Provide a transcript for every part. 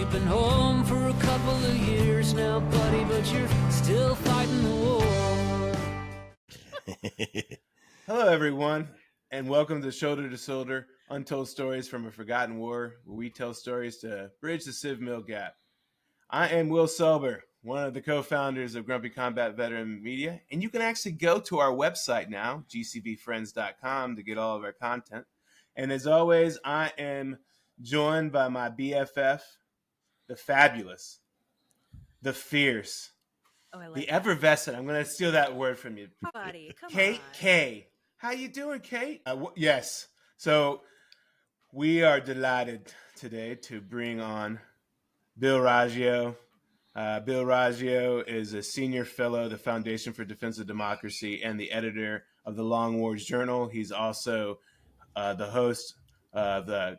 Ain't been home for a couple of years now, buddy, but you're still fighting the war. Hello, everyone, and welcome to Shoulder to Shoulder, Untold Stories from a Forgotten War, where we tell stories to bridge the Civ Mill gap. I am Will Selber, one of the co-founders of Grumpy Combat Veteran Media, and you can actually go to our website now, GCV+Friends.com, to get all of our content. And as always, I am joined by my BFF, the fabulous, the fierce, the effervescent. I'm going to steal that word from you. Buddy, come Kate on. K. How you doing, Kate? Yes. So we are delighted today to bring on Bill Roggio. Bill Roggio is a senior fellow of the Foundation for Defense of Democracy and the editor of the Long Wars Journal. He's also the host of the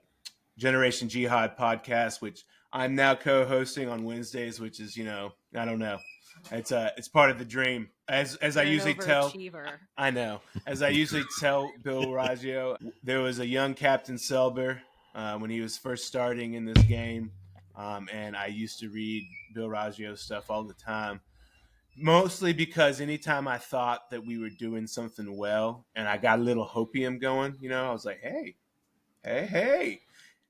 Generation Jihad podcast, which I'm now co-hosting on Wednesdays, which is, I don't know. It's part of the dream. As I usually tell, I know. As I usually tell Bill Roggio, there was a young Captain Selber when he was first starting in this game, and I used to read Bill Roggio stuff all the time. Mostly because anytime I thought that we were doing something well, and I got a little hopium going, I was like, hey.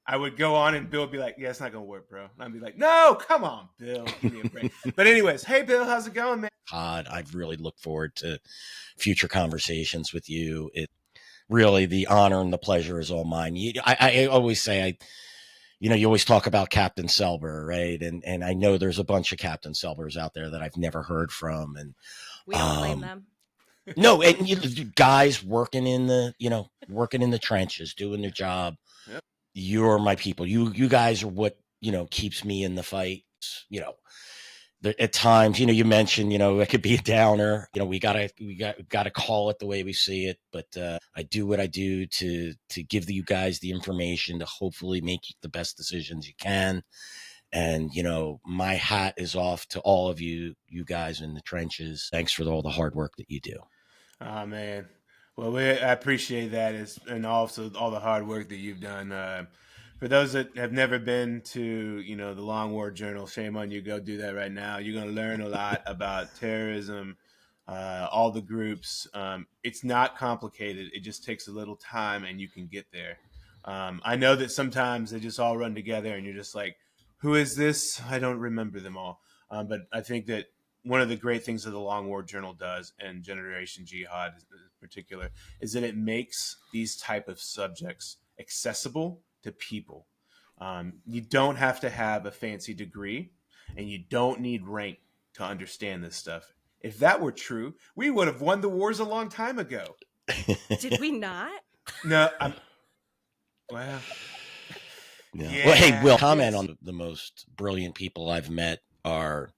I would go on and Bill would be like, yeah, it's not going to work, bro. And I'd be like, no, come on, Bill. Give me a break. But anyways, hey, Bill, how's it going, man? I really look forward to future conversations with you. It really, the honor and the pleasure is all mine. I always say, you always talk about Captain Selber, right? And I know there's a bunch of Captain Selbers out there that I've never heard from. And we don't blame them. No, and guys working in the trenches, doing their job. Yep. You're my people. You guys are what, keeps me in the fight. At times, you mentioned, it could be a downer. We gotta call it the way we see it. But I do what I do to give you guys the information to hopefully make the best decisions you can. And, my hat is off to all of you guys in the trenches. Thanks for all the hard work that you do. Oh, man. Well, I appreciate that, and also all the hard work that you've done. For those that have never been to, the Long War Journal, shame on you. Go do that right now. You're going to learn a lot about terrorism, all the groups. It's not complicated. It just takes a little time, and you can get there. I know that sometimes they just all run together, and you're just like, who is this? I don't remember them all. But I think that one of the great things that the Long War Journal does, and Generation Jihad in particular, is that it makes these type of subjects accessible to people. You don't have to have a fancy degree, and you don't need rank to understand this stuff. If that were true, we would have won the wars a long time ago. Did we not? No. Well. Yeah. Well, hey, Will, comment on the most brilliant people I've met are,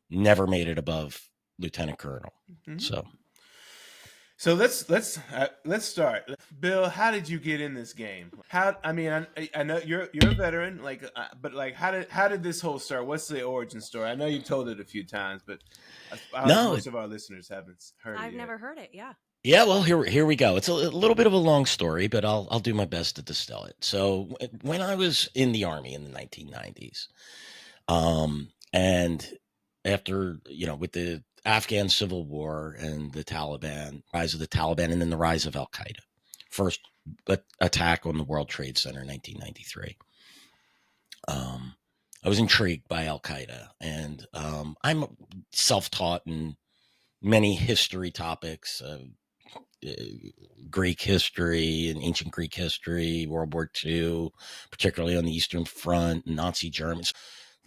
never made it above Lieutenant Colonel. Mm-hmm. So let's start. Bill, how did you get in this game? I know you're a veteran, but how did this whole start? What's the origin story? I know you told it a few times, but most of our listeners haven't heard it. I've never heard it. Yeah. Yeah, well, here we go. It's a little bit of a long story, but I'll do my best to distill it. So when I was in the Army in the 1990s, and after, with the Afghan Civil War and the Taliban, rise of the Taliban, and then the rise of Al-Qaeda, first attack on the World Trade Center in 1993, I was intrigued by Al-Qaeda, and I'm self-taught in many history topics, Greek history and ancient Greek history, World War II, particularly on the Eastern Front, Nazi Germans.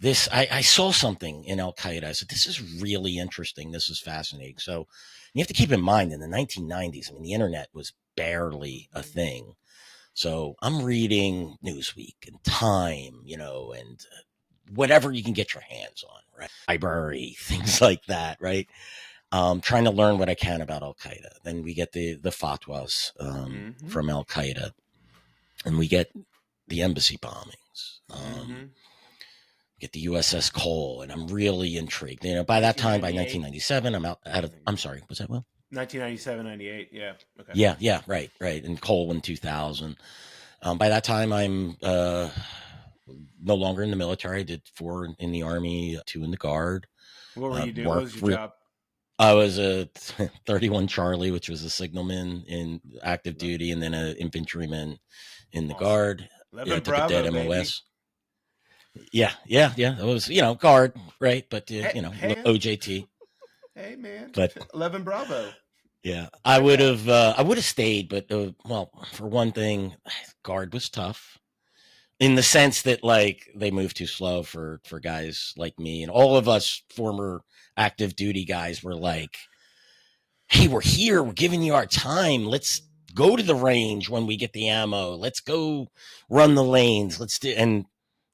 I saw something in Al-Qaeda. I said, this is really interesting. This is fascinating. So you have to keep in mind in the 1990s, the internet was barely a thing. So I'm reading Newsweek and Time, and whatever you can get your hands on, right? Library, things like that, right? Trying to learn what I can about Al-Qaeda. Then we get the fatwas from Al-Qaeda, and we get the embassy bombings. Get the USS Cole, and I'm really intrigued. By that time, by 1997, I'm sorry, was that Will? 1997, 98, yeah. Okay. Yeah, right. And Cole in 2000. By that time, I'm no longer in the military. I did 4 in the Army, 2 in the Guard. What were you doing? What was your job? I was a 31 Charlie, which was a signalman in active duty, and then an infantryman in the Guard. 11 I took Bravo, a dead baby. MOS. Yeah. It was, Guard, right? But, OJT. Hey, man. But 11 Bravo. Yeah, I would have stayed, but for one thing, Guard was tough in the sense that like they moved too slow for guys like me, and all of us former active duty guys were like, "Hey, we're here, we're giving you our time. Let's go to the range when we get the ammo. Let's go run the lanes. Let's do." And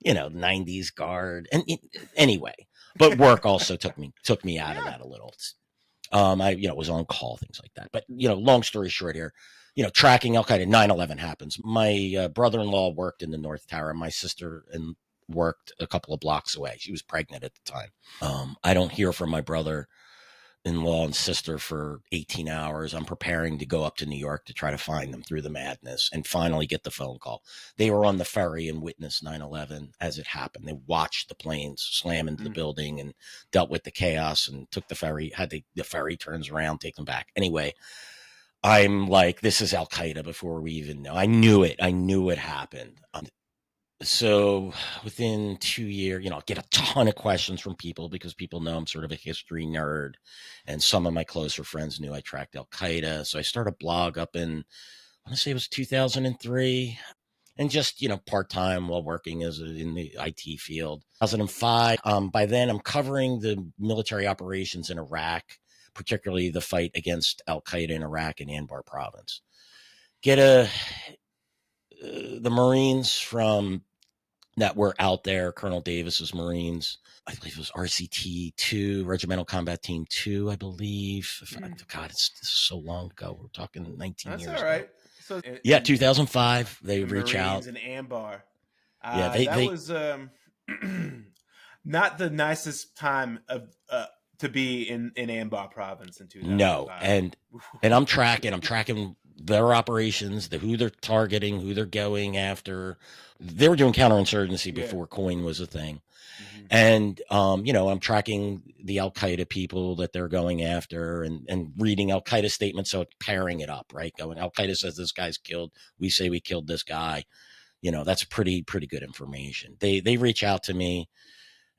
90s Guard, and anyway, but work also took me out of that a little. I was on call, things like that. But, long story short here, tracking Al Qaeda, 9/11 happens. My brother-in-law worked in the North Tower. My sister worked a couple of blocks away. She was pregnant at the time. I don't hear from my brother-in-law and sister for 18 hours. I'm preparing to go up to New York to try to find them through the madness and finally get the phone call. They were on the ferry and witnessed 9/11 as it happened. They watched the planes slam into the building and dealt with the chaos and took the ferry, the ferry turns around, take them back. Anyway, I'm like, this is Al Qaeda before we even know. I knew it. I knew it happened. So within 2 years, I get a ton of questions from people because people know I'm sort of a history nerd, and some of my closer friends knew I tracked Al Qaeda. So I started a blog up in, I want to say it was 2003, and just, part-time while working in the IT field. 2005, by then I'm covering the military operations in Iraq, particularly the fight against Al Qaeda in Iraq and Anbar province. The Marines that were out there, Colonel Davis's Marines, I believe it was RCT 2, Regimental Combat Team 2, I believe. God, it's so long ago. We're talking 19 That's years all right. ago. So, 2005, they reach Marines out. and Anbar. That was not the nicest time of to be in Anbar province in 2005. No, and I'm tracking their operations, who they're targeting, who they're going after. They were doing counterinsurgency before coin was a thing. And, I'm tracking the Al Qaeda people that they're going after and reading Al Qaeda statements. So pairing it up, right? Going, Al Qaeda says this guy's killed. We say we killed this guy. That's pretty good information. They reach out to me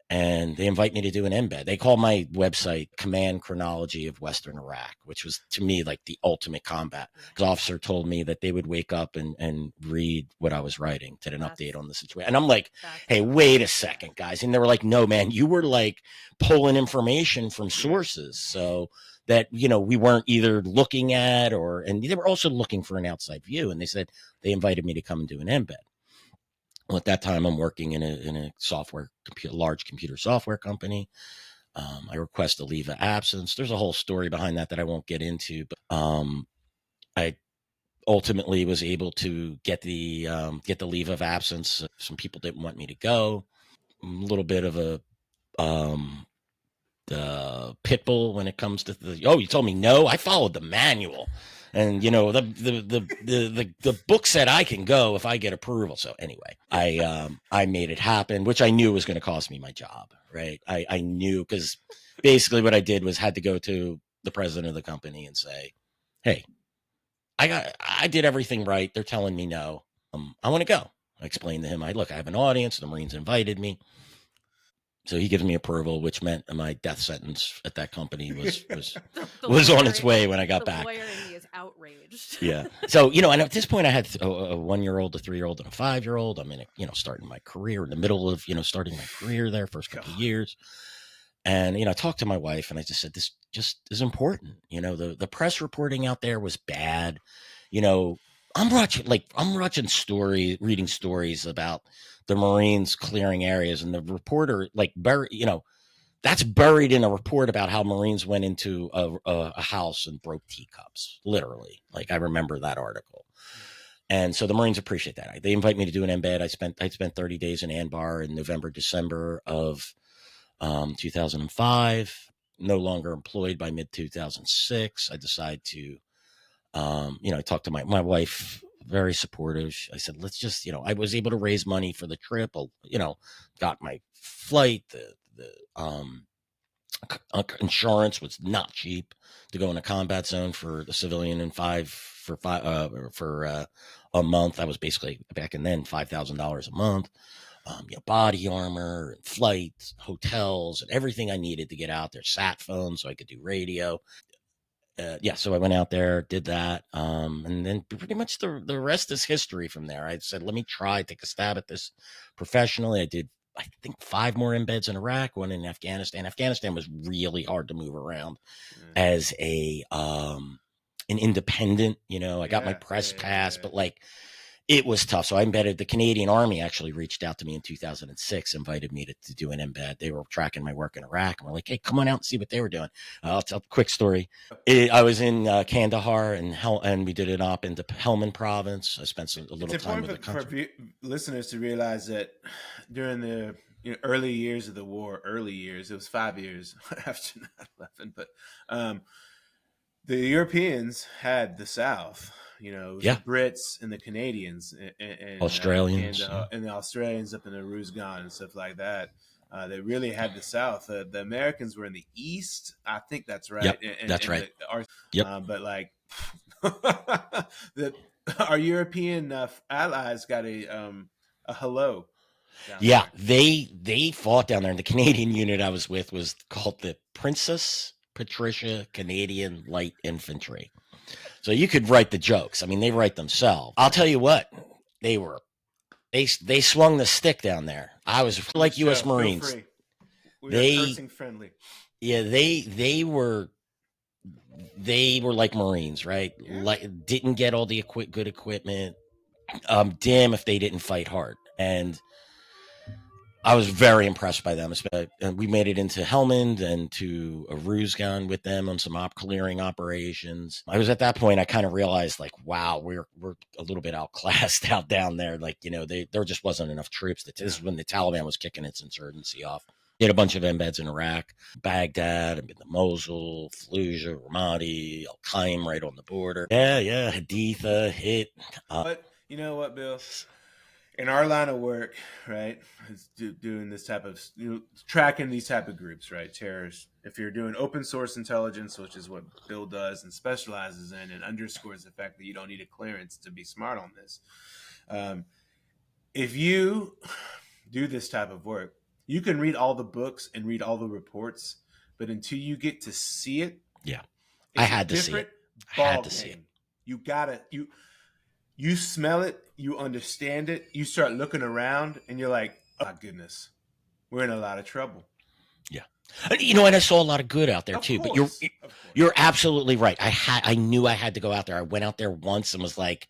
and they invite me to do an embed. They call my website Command Chronology of Western Iraq, which was to me like the ultimate combat. The officer told me that they would wake up and read what I was writing, to an update on the situation. And I'm like, hey, wait a second, guys. And they were like, no, man, you were like pulling information from sources. So that, we weren't either looking at and they were also looking for an outside view. And they invited me to come and do an embed. Well, at that time, I'm working in a large computer software company. I request a leave of absence. There's a whole story behind that I won't get into, but I ultimately was able to get the leave of absence. Some people didn't want me to go. A little bit of a pit bull when it comes to you told me no. I followed the manual. And the book said I can go if I get approval. So anyway, I made it happen, which I knew was going to cost me my job. Right? I knew, because basically what I did was had to go to the president of the company and say, "Hey, I did everything right. They're telling me no. I want to go." I explained to him, I have an audience. The Marines invited me. So he gives me approval, which meant my death sentence at that company was on its way when I got back. The lawyer in me is outraged. Yeah. So, and at this point I had a 1-year-old, a 3-year-old, and a 5-year-old. I'm in starting my career, in the middle of, starting my career there, first couple of years. And, I talked to my wife and I just said, this just is important. The press reporting out there was bad. I'm reading stories about the Marines clearing areas, and the reporter that's buried in a report about how Marines went into a house and broke teacups, literally. Like, I remember that article. And so the Marines appreciate that. They invite me to do an embed. I spent 30 days in Anbar in November, December of 2005. No longer employed by mid 2006. I decide to, I talked to my wife very supportive. I said, let's just, I was able to raise money for the trip. Got my flight. Insurance was not cheap to go in a combat zone for the civilian and for a month. That was basically back in then $5,000 a month. Body armor, flights, hotels, and everything I needed to get out there. Sat phone so I could do radio. So I went out there, did that, and then pretty much the rest is history from there. I said, let me take a stab at this professionally. I did, I think, 5 more embeds in Iraq, 1 in Afghanistan. Afghanistan was really hard to move around as an independent. I got my press pass, but like, it was tough. So I embedded. The Canadian Army actually reached out to me in 2006, invited me to do an embed. They were tracking my work in Iraq, and we're like, hey, come on out and see what they were doing. I'll tell a quick story. I was in Kandahar, and we did an op into Helmand province. I spent a little time with the country. For listeners to realize that during the early years of the war, it was 5 years after 9/11, but the Europeans had the South. It was the Brits and the Canadians and Australians and the Australians up in the Roggio and stuff like that. They really had the South. The Americans were in the East. I think that's right. Yep, that's right. But like our European allies got a hello. Yeah, they fought down there. And the Canadian unit I was with was called the Princess Patricia Canadian Light Infantry. So you could write the jokes. I mean, they write themselves. I'll tell you what, they swung the stick down there. I was like U.S. Marines. We were cursing friendly. Yeah, they were like Marines, right? Yeah. Like, didn't get all the good equipment. Damn if they didn't fight hard. And I was very impressed by them. And we made it into Helmand and to a Roggio with them on some clearing operations. I was at that point, I kind of realized, like, wow, we're a little bit outclassed out down there. Like, there just wasn't enough troops. This is when the Taliban was kicking its insurgency off. Did a bunch of embeds in Iraq, Baghdad, and the Mosul, Fallujah, Ramadi, Al-Qaim right on the border. Yeah, Haditha, hit. But you know what, Bill? In our line of work, right, is doing this type of, tracking these type of groups, right, terrorists. If you're doing open source intelligence, which is what Bill does and specializes in, and underscores the fact that you don't need a clearance to be smart on this. If you do this type of work, you can read all the books and read all the reports, but until you get to see it, I had to see it. You gotta you smell it, you understand it, you start looking around, and you're like, oh my goodness, we're in a lot of trouble. Yeah. And I saw a lot of good out there too, but you're absolutely right. I knew I had to go out there. I went out there once and was like,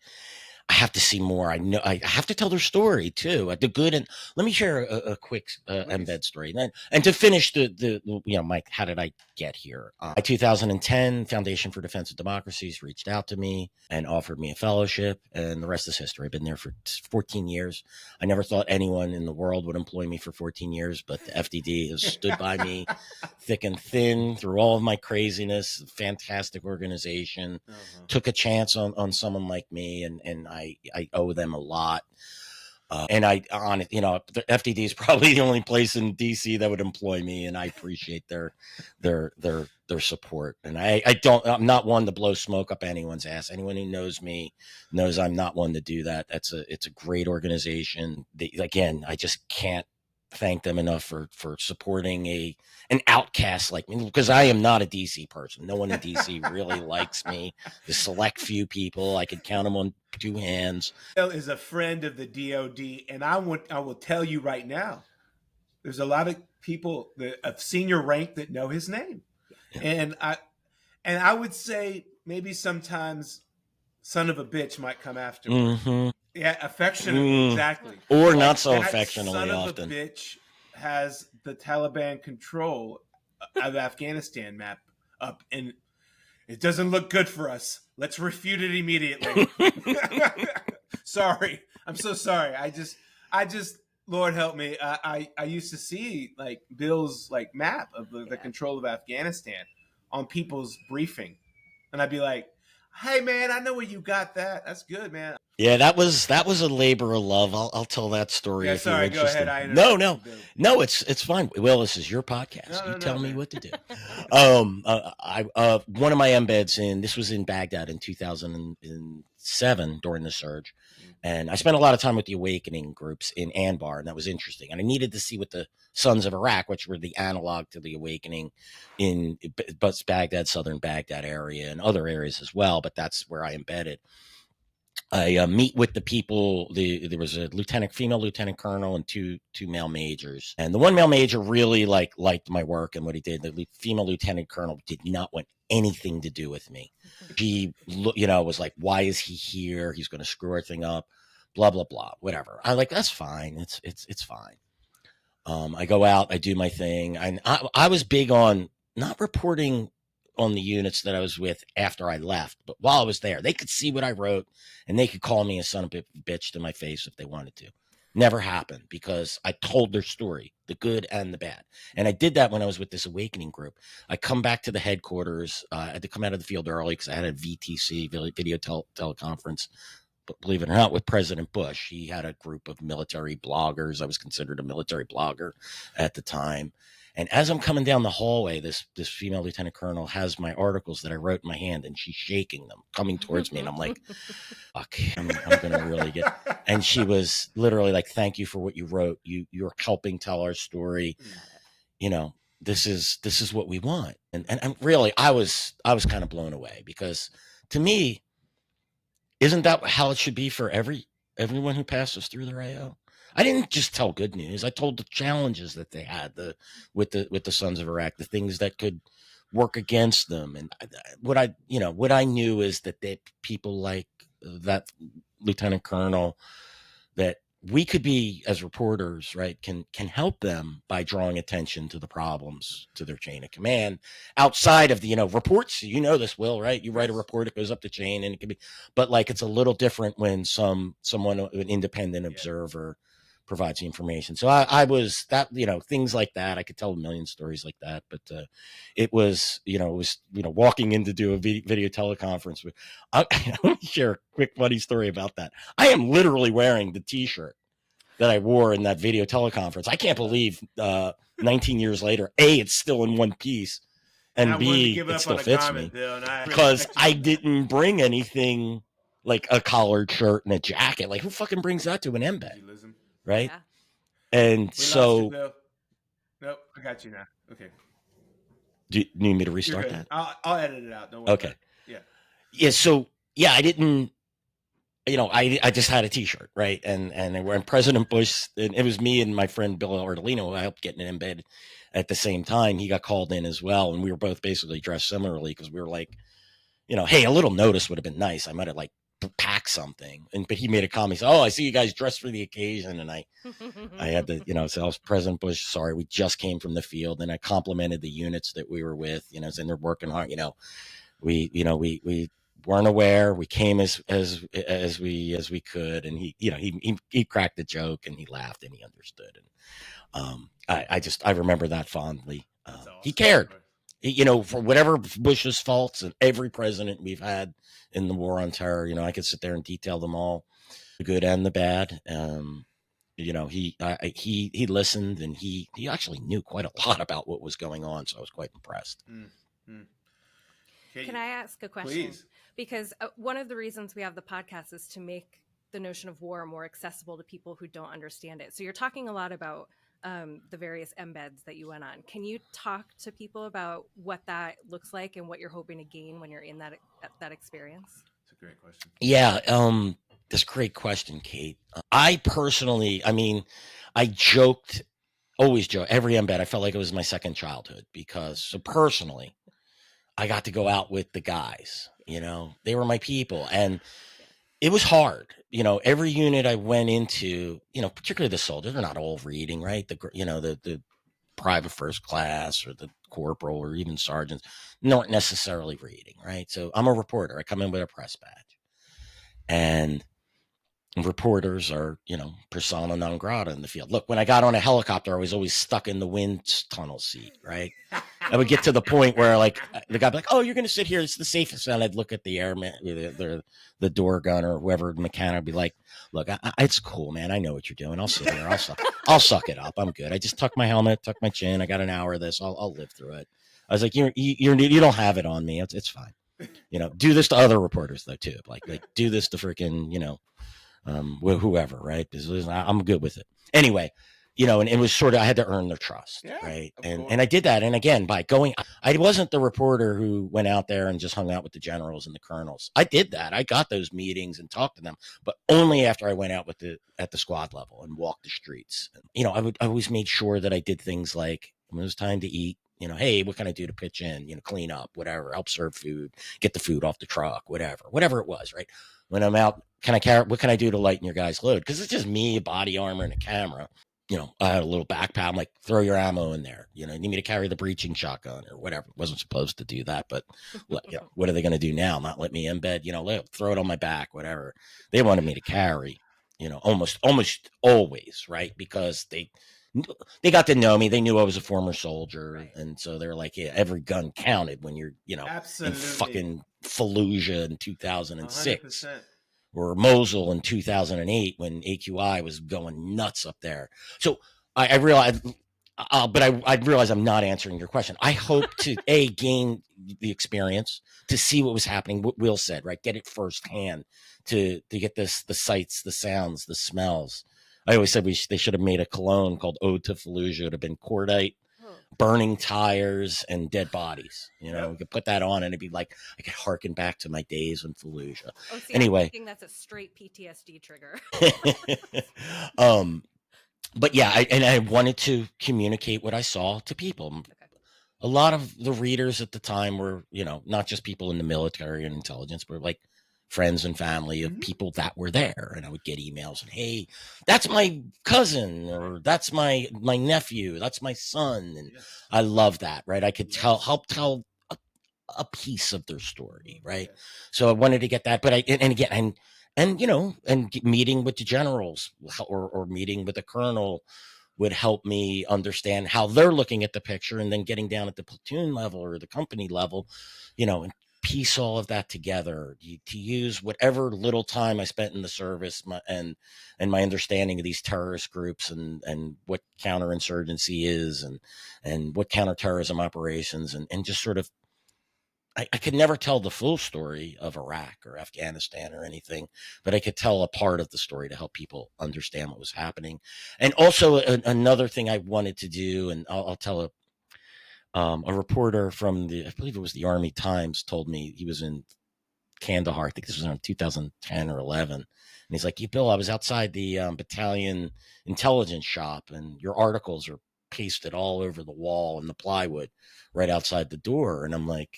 I have to see more. I know I have to tell their story too. The good. And let me share a quick embed story. And to finish Mike, how did I get here? In 2010, Foundation for Defense of Democracies reached out to me and offered me a fellowship, and the rest is history. I've been there for 14 years. I never thought anyone in the world would employ me for 14 years, but the FDD has stood by me thick and thin through all of my craziness. Fantastic organization. Took a chance on someone like me, and I owe them a lot. And the FDD is probably the only place in DC that would employ me, and I appreciate their support. And I'm not one to blow smoke up anyone's ass. Anyone who knows me knows I'm not one to do that. It's a great organization. I just can't thank them enough for supporting an outcast like me, because I am not a DC person. No one in DC really likes me. The select few people, I could count them on 2 hands. Bill is a friend of the DOD, and I will tell you right now, there's a lot of people of senior rank that know his name. Yeah. And I would say maybe sometimes son of a bitch might come after me. Mm-hmm. Yeah, affectionately, exactly. Or not so affectionately son often. Son of a bitch has the Taliban control of Afghanistan map up, and it doesn't look good for us. Let's refute it immediately. Sorry. I'm so sorry. I just Lord help me. I used to see like Bill's like map of the control of Afghanistan on people's briefing. And I'd be like, Hey man, I know where you got that. That's good, man. Yeah, that was a labor of love. I'll tell that story Yeah, if you're sorry. Go ahead. interested. I No, interrupted no, you, Bill. no. It's fine. Will, this is your podcast. You No, tell me man. what to do. I one of my embeds this was in Baghdad in 2007 during the surge, and I spent a lot of time with the Awakening groups in Anbar, and that was interesting. And I needed to see what the Sons of Iraq, which were the analog to the Awakening in Baghdad, southern Baghdad area, and other areas as well. But that's where I embedded. I meet with the people. There was a female lieutenant colonel, and two male majors. And the one male major really liked my work and what he did. The female lieutenant colonel did not want anything to do with me. She, was like, "Why is he here? He's going to screw everything up." Blah blah blah. Whatever. I like that's fine. It's fine. I go out. I do my thing. I was big on not reporting on the units that I was with after I left, but while I was there, they could see what I wrote and they could call me a son of a bitch to my face if they wanted to. Never happened because I told their story, the good and the bad. And I did that when I was with this Awakening group. I come back to the headquarters. I had to come out of the field early because I had a VTC, video teleconference. But believe it or not, with President Bush, he had a group of military bloggers. I was considered a military blogger at the time. And as I'm coming down the hallway, this female lieutenant colonel has my articles that I wrote in my hand, and she's shaking them, coming towards me. And I'm like, fuck, I'm going to really get. And she was literally like, "Thank you for what you wrote. You're helping tell our story. This is what we want." And really, I was kind of blown away because to me, isn't that how it should be for everyone who passes through their AO? I didn't just tell good news. I told the challenges that they had with the Sons of Iraq, the things that could work against them, and what I knew is that people like that lieutenant colonel, that we could be as reporters, right, can help them by drawing attention to the problems to their chain of command outside of the reports. This, Will, right? You write a report, it goes up the chain, and it can be, but like it's a little different when someone an independent observer provides the information. So I was that, things like that. I could tell a million stories like that, but it was walking in to do a video teleconference with. Let me share a quick funny story about that. I am literally wearing the T-shirt that I wore in that video teleconference. I can't believe 19 years later, A, it's still in one piece, and B, it still fits me because I didn't bring anything like a collared shirt and a jacket. Like, who fucking brings that to an embed? Right. Yeah. And so, nope, I got you now. Okay. Do you need me to restart that? I'll edit it out. Don't worry. Okay. Yeah. So I didn't, I just had a T-shirt, right? And when President Bush, and it was me and my friend Bill Ardolino, I helped get an embed at the same time. He got called in as well, and we were both basically dressed similarly because we were like, hey, a little notice would have been nice. I might have pack something, but he made a comment. He said, "Oh, I see you guys dressed for the occasion," and I had to, so I was President Bush. Sorry, we just came from the field, and I complimented the units that we were with, saying they're working hard. We weren't aware. We came as we could, and he cracked a joke and he laughed and he understood, and I remember that fondly. Awesome. He cared. For whatever Bush's faults and every president we've had in the war on terror, I could sit there and detail them all, the good and the bad. He listened, and he actually knew quite a lot about what was going on. So I was quite impressed. Mm-hmm. Can I ask a question? Please. Because one of the reasons we have the podcast is to make the notion of war more accessible to people who don't understand it. So you're talking a lot about the various embeds that you went on. Can you talk to people about what that looks like and what you're hoping to gain when you're in that experience? It's a great question. Yeah, that's a great question, Kate. I personally, I always joke, every embed, I felt like it was my second childhood because personally, I got to go out with the guys, they were my people, and it was hard. Every unit I went into, particularly the soldiers, they're not all reading, right? The private first class or the corporal or even sergeants not necessarily reading, right? So I'm a reporter. I come in with a press badge, and reporters are, persona non grata in the field. Look, when I got on a helicopter, I was always stuck in the wind tunnel seat, right? I would get to the point where like the guy would be like, "Oh, you're going to sit here. It's the safest." And I'd look at the airman, the door gunner, or whoever the mechanic would be like, "Look, it's cool, man. I know what you're doing. I'll sit here. I'll suck it up. I'm good. I just tuck my helmet, tuck my chin. I got an hour of this. I'll live through it." I was like, you don't have it on me. It's fine. Do this to other reporters though too. Like do this to freaking whoever, right? I'm good with it. Anyway, and it was sort of, I had to earn their trust, right? And I did that. And again, by going, I wasn't the reporter who went out there and just hung out with the generals and the colonels. I did that. I got those meetings and talked to them, but only after I went out at the squad level and walked the streets. I always made sure that I did things like when it was time to eat, hey, what can I do to pitch in, clean up, whatever, help serve food, get the food off the truck, whatever it was, right? When I'm out, what can I do to lighten your guys' load? Because it's just me, a body armor, and a camera. I had a little backpack. I'm like, throw your ammo in there. You need me to carry the breaching shotgun or whatever. Wasn't supposed to do that, but what are they going to do now? Not let me embed? Throw it on my back, whatever. They wanted me to carry. Almost always, right? Because they got to know me. They knew I was a former soldier, right. And so they're like, yeah, every gun counted when you're, Absolutely. in fucking Fallujah in 2006. 100%. Or Mosul in 2008 when AQI was going nuts up there. So I realized, but I realize I'm not answering your question. I hope to gain the experience to see what was happening. What Will said, right? Get it firsthand to get the sights, the sounds, the smells. I always said they should have made a cologne called Ode to Fallujah. It would have been cordite, burning tires, and dead bodies. We could put that on and it'd be like I could harken back to my days in Fallujah. Oh, see, anyway, I think that's a straight PTSD trigger. But yeah, I wanted to communicate what I saw to people. Okay. A lot of the readers at the time were, not just people in the military and intelligence, but like friends and family of people that were there. And I would get emails and, hey, that's my cousin, or that's my nephew, that's my son. And I love that, right? I could help tell a piece of their story, right? So I wanted to get that, but meeting with the generals or meeting with the colonel would help me understand how they're looking at the picture, and then getting down at the platoon level or the company level, and piece all of that together to use whatever little time I spent in the service and my understanding of these terrorist groups and what counterinsurgency is and what counterterrorism operations and just sort of, I could never tell the full story of Iraq or Afghanistan or anything, but I could tell a part of the story to help people understand what was happening. And also another thing I wanted to do, and I'll tell a reporter from I believe it was the Army Times, told me he was in Kandahar. I think this was in 2010 or 11. And he's like, "Hey, Bill, I was outside the battalion intelligence shop, and your articles are pasted all over the wall and the plywood right outside the door." And I'm like,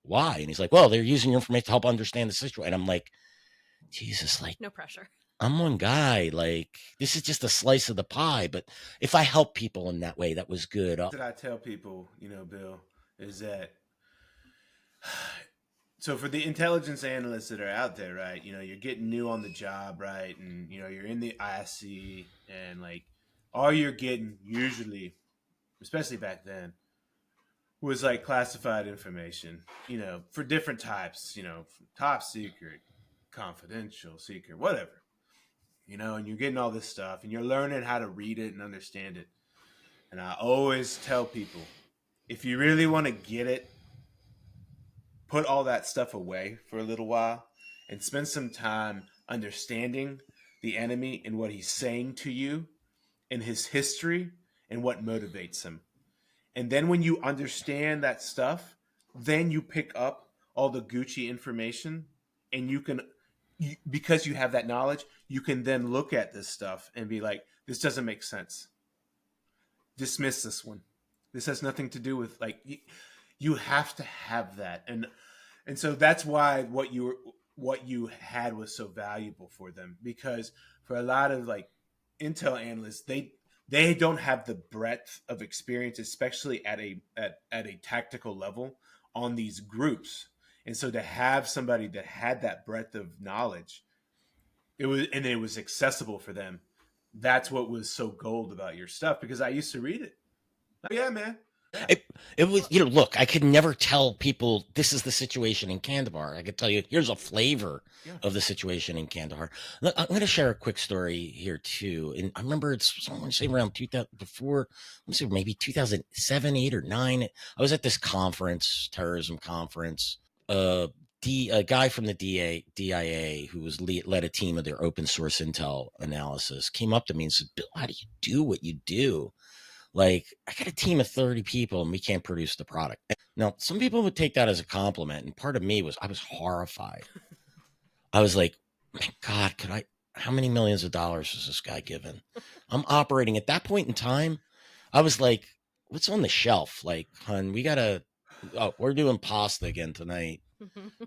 "Why?" And he's like, "Well, they're using your information to help understand the situation." And I'm like, Jesus, like, no pressure. I'm one guy. Like, this is just a slice of the pie. But if I help people in that way, that was good. What I tell people, Bill, is that, so for the intelligence analysts that are out there, right, you're getting new on the job, right, and you're in the IC, and like all you're getting usually, especially back then, was like classified information, for different types, top secret, confidential, secret, whatever, and you're getting all this stuff and you're learning how to read it and understand it. And I always tell people, if you really want to get it, put all that stuff away for a little while and spend some time understanding the enemy and what he's saying to you and his history and what motivates him. And then when you understand that stuff, then you pick up all the Gucci information, and because you have that knowledge, you can then look at this stuff and be like, this doesn't make sense. Dismiss this one. This has nothing to do with, like, you have to have that. And so that's why what you had was so valuable for them, because for a lot of like intel analysts, they don't have the breadth of experience, especially at a tactical level on these groups. And so to have somebody that had that breadth of knowledge, it was accessible for them. That's what was so gold about your stuff, because I used to read it. Oh, yeah, man. It was, look, I could never tell people this is the situation in Kandahar. I could tell you, here's a flavor of the situation in Kandahar. Look, I'm going to share a quick story here too. And I remember it's someone say around 2000 before, let's see, maybe 2007, 8 or 9. I was at this conference, terrorism conference. A guy from the DIA who led a team of their open source intel analysis came up to me and said, Bill, how do you do what you do? Like, I got a team of 30 people and we can't produce the product. Now, some people would take that as a compliment. And part of me I was horrified. I was like, my God, how many millions of dollars is this guy given? I'm operating at that point in time. I was like, what's on the shelf? Like, hun, we're doing pasta again tonight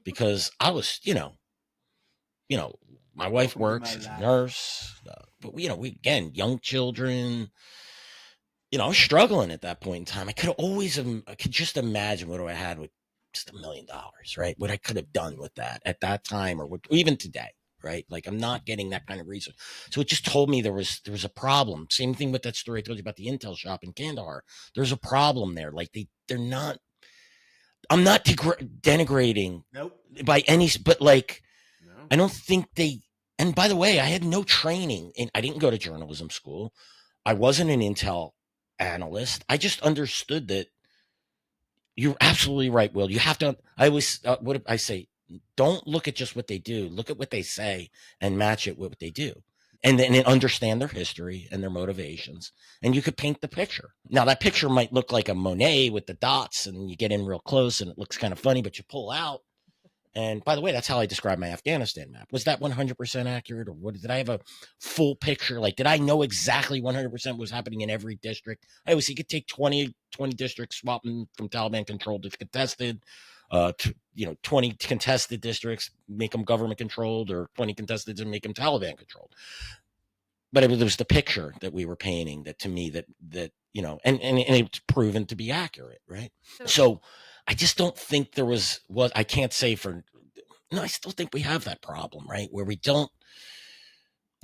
because I was, my wife works, she's a nurse, but we again, young children, I was struggling at that point in time. I could just imagine what I had with just $1 million, right? What I could have done with that at that time, or even today, right? Like, I'm not getting that kind of research. So it just told me there was a problem. Same thing with that story I told you about the Intel shop in Kandahar. There's a problem there. Like they're not. I'm not denigrating by any, but like, I don't think they. And by the way, I had no training, and I didn't go to journalism school. I wasn't an Intel analyst. I just understood that you're absolutely right, Will. You have to. I always what I say. Don't look at just what they do. Look at what they say and match it with what they do, and then understand their history and their motivations. And you could paint the picture. Now that picture might look like a Monet with the dots, and you get in real close, and it looks kind of funny. But you pull out. And by the way, that's how I described my Afghanistan map. Was that 100% accurate, or did I have a full picture? Like, did I know exactly 100% what was happening in every district? I always, you could take 20 districts, swap them from Taliban controlled to contested, 20 contested districts, make them government controlled, or 20 contested and make them Taliban controlled. But it was the picture that we were painting that, to me, that and it's proven to be accurate, right? So I just don't think there was I can't say I still think we have that problem, right? Where you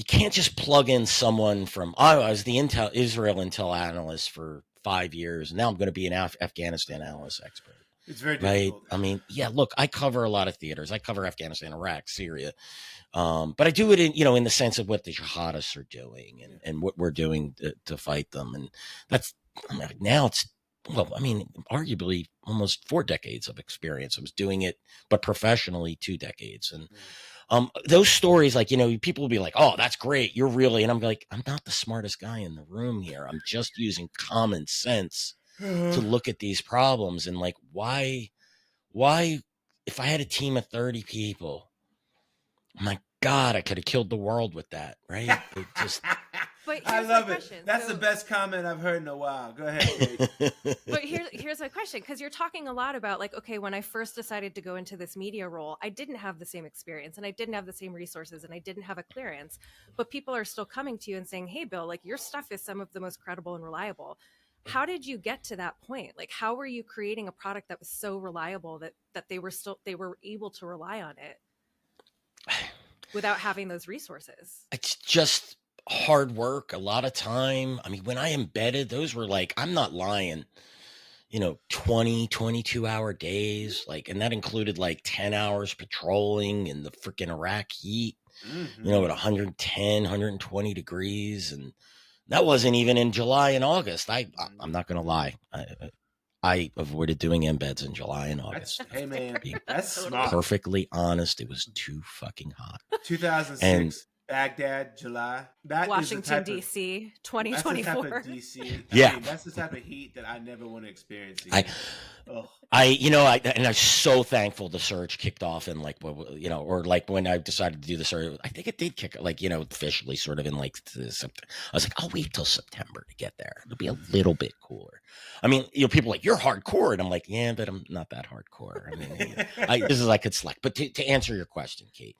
can't just plug in someone from, I was the Israel Intel analyst for 5 years, and now I'm going to be an Afghanistan analyst expert. It's very difficult. Right? I mean, yeah, look, I cover a lot of theaters. I cover Afghanistan, Iraq, Syria. But I do it in the sense of what the jihadists are doing and what we're doing to fight them. And that's, now it's, arguably almost 4 decades of experience. I was doing it, but professionally 2 decades. And those stories, like, people will be like, oh, that's great. You're really, and I'm like, I'm not the smartest guy in the room here. I'm just using common sense to look at these problems. And like, why, if I had a team of 30 people, my God, I could have killed the world with that, right? It just... But I love it. That's the best comment I've heard in a while. Go ahead, Kate. But here's my question, because you're talking a lot about, like, okay, when I first decided to go into this media role, I didn't have the same experience, and I didn't have the same resources, and I didn't have a clearance. But people are still coming to you and saying, hey, Bill, like, your stuff is some of the most credible and reliable. How did you get to that point? Like, how were you creating a product that was so reliable that they were able to rely on it without having those resources? It's just hard work, a lot of time. I mean, when I embedded, those were like, I'm not lying, 20, 22-hour days, like, and that included like 10 hours patrolling in the freaking Iraq heat, at 110, 120 degrees. And that wasn't even in July and August. I'm not going to lie. I avoided doing embeds in July and August. Hey, man, that's smart. Perfectly honest, it was too fucking hot. 2006. And Baghdad, July. That Washington, D.C., 2024. That's the type of DC. Yeah. That's the type of heat that I never want to experience again. I'm so thankful the surge kicked off in or like when I decided to do the surge, I think it did kick, officially sort of in like September. I was like, I'll wait till September to get there. It'll be a little bit cooler. I mean, people are like, you're hardcore. And I'm like, yeah, but I'm not that hardcore. I mean, I could slack. But to answer your question, Kate,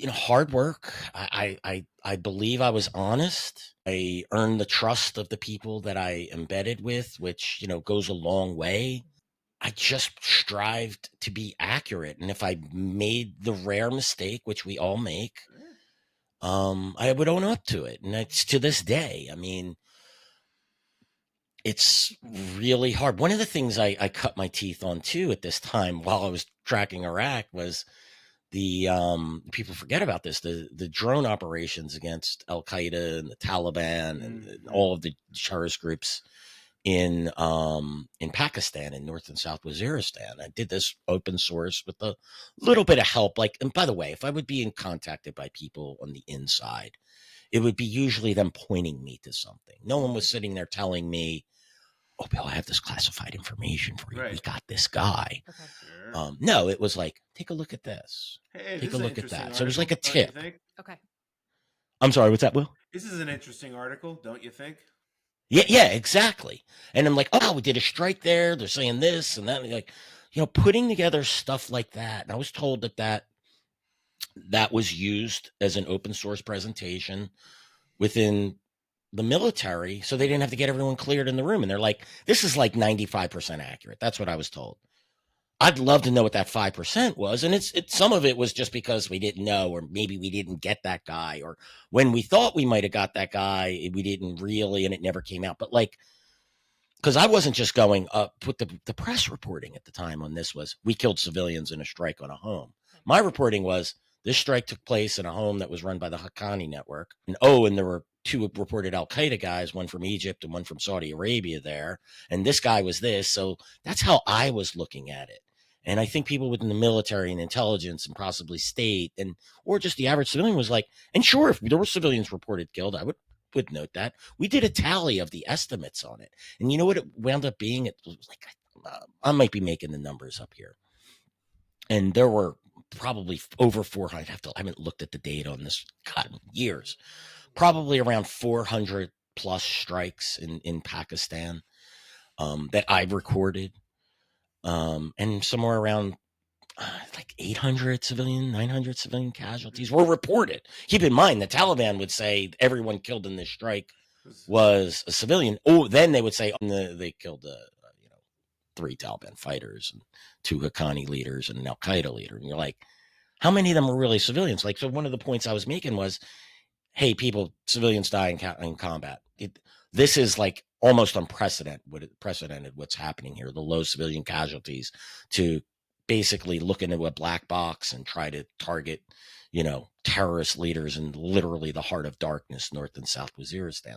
hard work. I believe I was honest. I earned the trust of the people that I embedded with, which, goes a long way. I just strived to be accurate. And if I made the rare mistake, which we all make, I would own up to it. And it's to this day. I mean, it's really hard. One of the things I cut my teeth on too at this time while I was tracking Iraq was the people forget about this, the drone operations against Al Qaeda and the Taliban and all of the terrorist groups in Pakistan and North and South Waziristan. I did this open source with a little bit of help. Like, and by the way, if I would be contacted by people on the inside, it would be usually them pointing me to something. No one was sitting there telling me, "Oh, Bill, I have this classified information for you. Right. We got this guy." Okay. Sure. No, it was like, take a look at this. Hey, Take this a is an look at interesting that. So it was like a article, don't you tip. think? Okay. I'm sorry, what's that, Will? This is an interesting article, don't you think? Yeah, exactly. And I'm like, oh, we did a strike there. They're saying this and that. And like, putting together stuff like that. And I was told that was used as an open source presentation within the military, so they didn't have to get everyone cleared in the room. And they're like, this is like 95% accurate. That's what I was told. I'd love to know what that 5% was. And it's some of it was just because we didn't know, or maybe we didn't get that guy, or when we thought we might have got that guy, we didn't really, and it never came out. But like, because I wasn't just going up, put the press reporting at the time on this was, we killed civilians in a strike on a home. My reporting was, this strike took place in a home that was run by the Haqqani network. And there were two reported Al Qaeda guys, one from Egypt and one from Saudi Arabia there. And this guy was this. So that's how I was looking at it. And I think people within the military and intelligence and possibly state or just the average civilian was like, and sure, if there were civilians reported killed, I would note that. We did a tally of the estimates on it. And you know what it wound up being? It was like, I might be making the numbers up here. And there were probably over 400. I haven't looked at the data on this, God, in years. Probably around 400 plus strikes in Pakistan that I recorded. And somewhere around like 800 civilian, 900 civilian casualties were reported. Keep in mind, the Taliban would say everyone killed in this strike was a civilian. Oh, then they would say they killed 3 Taliban fighters and 2 Haqqani leaders and an Al Qaeda leader. And you're like, how many of them were really civilians? Like, so one of the points I was making was, hey, civilians die in combat. This is like almost unprecedented what's happening here. The low civilian casualties to basically look into a black box and try to target, terrorist leaders in literally the heart of darkness, North and South Waziristan.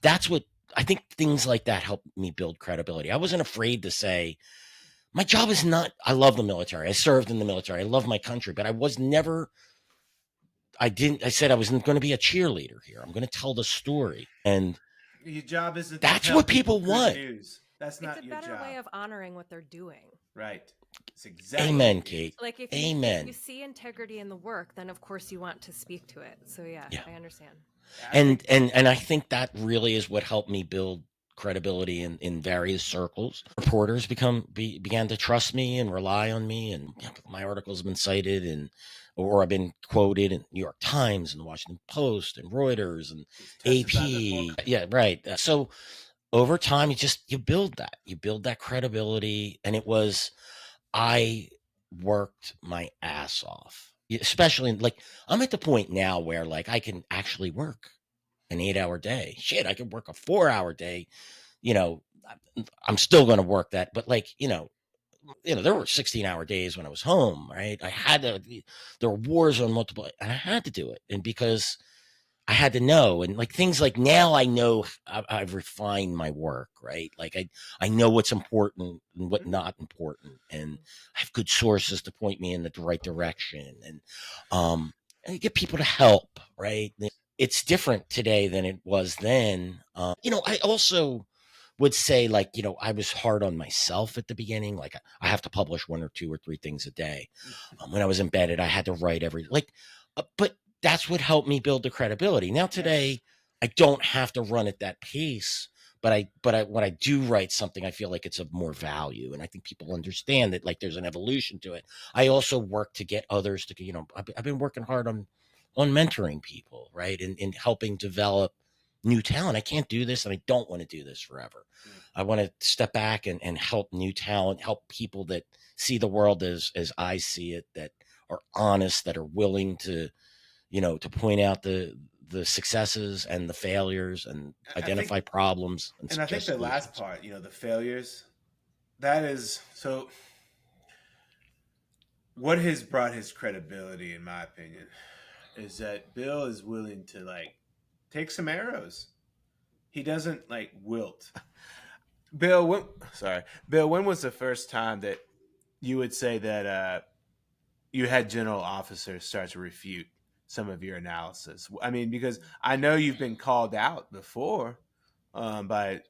That's what I think. Things like that helped me build credibility. I wasn't afraid to say, my job is not, I love the military. I served in the military. I love my country, but I said I was going to be a cheerleader here. I'm going to tell the story. And your job isn't that's to tell what people want. News. That's not your job. It's a better way of honoring what they're doing. Right. It's exactly. Amen, Kate. Like if you see integrity in the work, then of course you want to speak to it. So yeah. I understand. And I think that really is what helped me build credibility in various circles. Reporters began to trust me and rely on me, and my articles have been cited or I've been quoted in New York Times and the Washington Post and Reuters and AP. Yeah, right. So over time, you build that credibility, and I worked my ass off, especially like I'm at the point now where like I can actually work an 8-hour day. Shit, I could work a 4-hour day. I'm still going to work that, but like, there were 16-hour days when I was home, right? There were wars on multiple, and I had to do it. And because I had to know, and like things like now I know I've refined my work, right? Like I know what's important and what not important, and I have good sources to point me in the right direction, and I get people to help, right? It's different today than it was then. I also would say like, I was hard on myself at the beginning. Like I have to publish 1 or 2 or 3 things a day. When I was embedded, I had to write but that's what helped me build the credibility. Now today, I don't have to run at that pace, but when I do write something, I feel like it's of more value. And I think people understand that like there's an evolution to it. I also work to get others to, I've been working hard on mentoring people, right? And helping develop new talent. I can't do this and I don't want to do this forever. I want to step back and help new talent, help people that see the world as I see it, that are honest, that are willing to, to point out the the successes and the failures and identify think, problems and and I think suggest the last solutions. part, the failures, that is so. What has brought his credibility, in my opinion, is that Bill is willing to take some arrows. He doesn't wilt. Bill, when was the first time that you would say that you had general officers start to refute some of your analysis? I mean, because I know you've been called out before by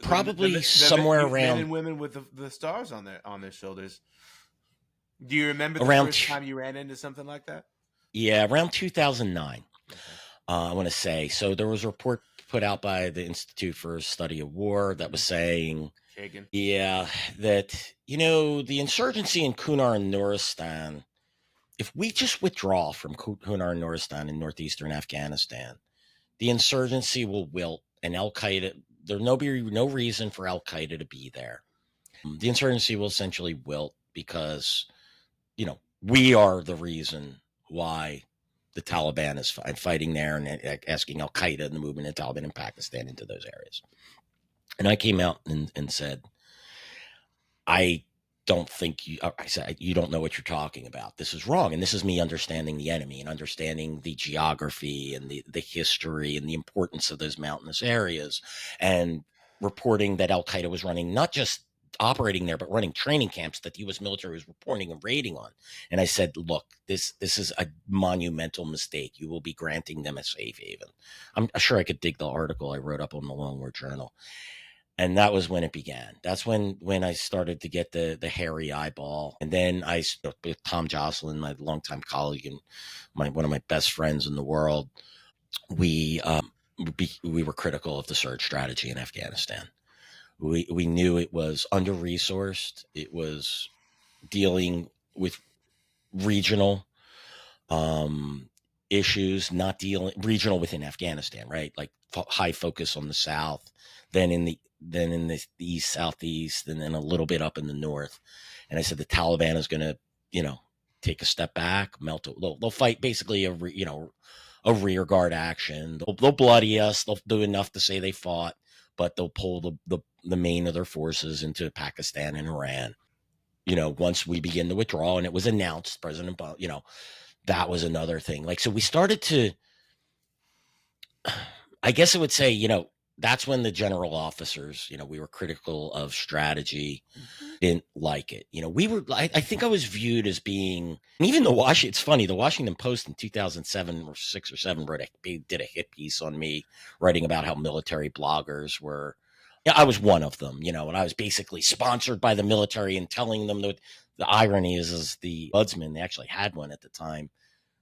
Probably somewhere men around and women with the stars on their shoulders. Do you remember the around first time you ran into something like that? around 2009. Okay. I want to say. So there was a report put out by the Institute for Study of War that was saying, Kagan. that, the insurgency in Kunar and Nuristan, if we just withdraw from Kunar and Nuristan in northeastern Afghanistan, the insurgency will wilt and Al Qaeda, there'll be no reason for Al Qaeda to be there. The insurgency will essentially wilt because, we are the reason why the Taliban is fighting there and asking Al Qaeda and the movement of Taliban in Pakistan into those areas. And I came out and said, I don't think I said, you don't know what you're talking about. This is wrong. And this is me understanding the enemy and understanding the geography and the history and the importance of those mountainous areas, and reporting that Al Qaeda was running, not just operating there, but running training camps that the U.S. military was reporting and raiding on. And I said, look, this is a monumental mistake. You will be granting them a safe haven. I'm sure I could dig the article I wrote up on the Long War Journal. And that was when it began. That's when I started to get the hairy eyeball. And then I spoke with Tom Jocelyn, my longtime colleague and one of my best friends in the world. We were critical of the surge strategy in Afghanistan. We knew it was under-resourced. It was dealing with regional issues, not dealing regional within Afghanistan, right? Like high focus on the South, then in the East, Southeast, and then a little bit up in the North. And I said, the Taliban is going to, take a step back, melt. They'll fight basically a rear guard action. They'll bloody us. They'll do enough to say they fought, but they'll pull the main of their forces into Pakistan and Iran. Once we begin to withdraw, and it was announced, President, that was another thing. So we started to, I guess I would say, that's when the general officers, we were critical of strategy, didn't like it. I think I was viewed as being, even it's funny, the Washington Post in 2007 or 6 or 7 did a hit piece on me, writing about how military bloggers were, I was one of them, and I was basically sponsored by the military and telling them that the irony is the ombudsman, they actually had one at the time,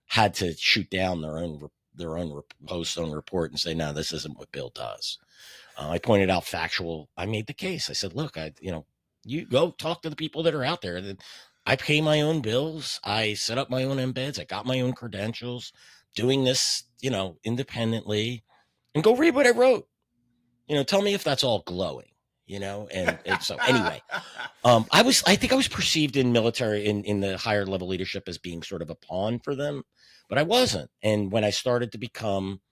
had to shoot down their own post on report and say, no, this isn't what Bill does. I pointed out I made the case. I said, look, you go talk to the people that are out there. I pay my own bills. I set up my own embeds. I got my own credentials, doing this, independently, and go read what I wrote. Tell me if that's all glowing, and so anyway, I think I was perceived in military, in the higher level leadership, as being sort of a pawn for them, but I wasn't. And when I started to become,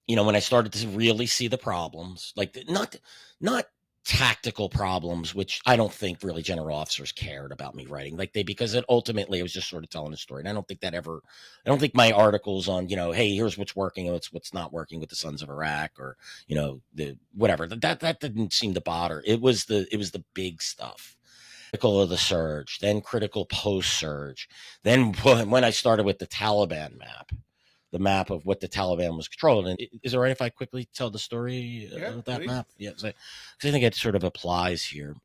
when I started to really see the problems, not tactical problems, which I don't think really general officers cared about me writing, because it ultimately, I was just sort of telling a story. And I don't think my articles on, hey, here's what's working, what's not working with the Sons of Iraq, or, the whatever, that didn't seem to bother. It was the big stuff. Critical of the surge, then critical post-surge. Then when I started with the Taliban map, the map of what the Taliban was controlling. And is it right if I quickly tell the story of that please. map? Yeah, because I think it sort of applies here.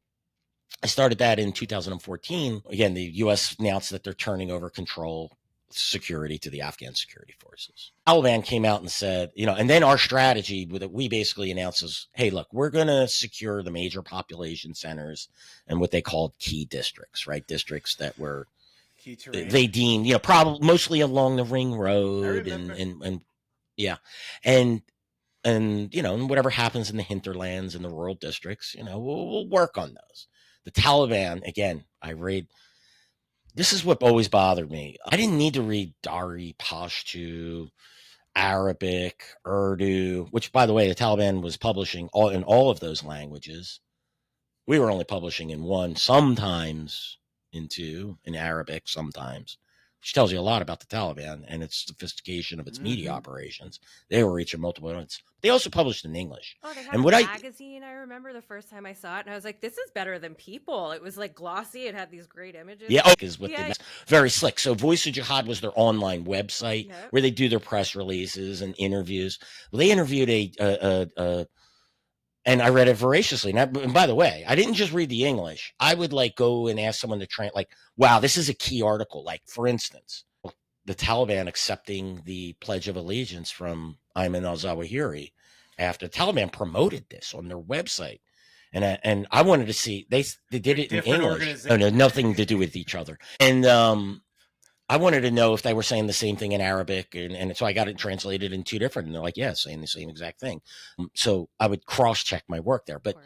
I started that in 2014. Again, the U.S. announced that they're turning over security to the Afghan security forces. Taliban came out and said, and then our strategy that we basically announced is, hey, look, we're going to secure the major population centers and what they called key districts, right? Districts that were, they deemed, probably mostly along the ring road and yeah. And whatever happens in the hinterlands and the rural districts, we'll work on those. The Taliban, again, this is what always bothered me. I didn't need to read Dari, Pashto, Arabic, Urdu, which, by the way, the Taliban was publishing in all of those languages. We were only publishing in one, sometimes in two, in Arabic, sometimes, which tells you a lot about the Taliban and its sophistication of its media operations. They were reaching multiple audiences. They also published in English. Oh, they had And a what magazine. I remember the first time I saw it, and I was like, "This is better than People." It was like glossy. It had these great images. is what they very slick. So Voice of Jihad was their online website where they do their press releases and interviews. Well, they interviewed and I read it voraciously. And by the way, I didn't just read the English. I would like go and ask someone to translate, like, wow, this is a key article. Like, for instance, the Taliban accepting the Pledge of Allegiance from Ayman al-Zawahiri after the Taliban promoted this on their website. And I wanted to see, they did it in English. No, nothing to do with each other. And I wanted to know if they were saying the same thing in Arabic. And so I got it translated in two different, and they're like, yeah, saying the same exact thing. So I would cross-check my work there. But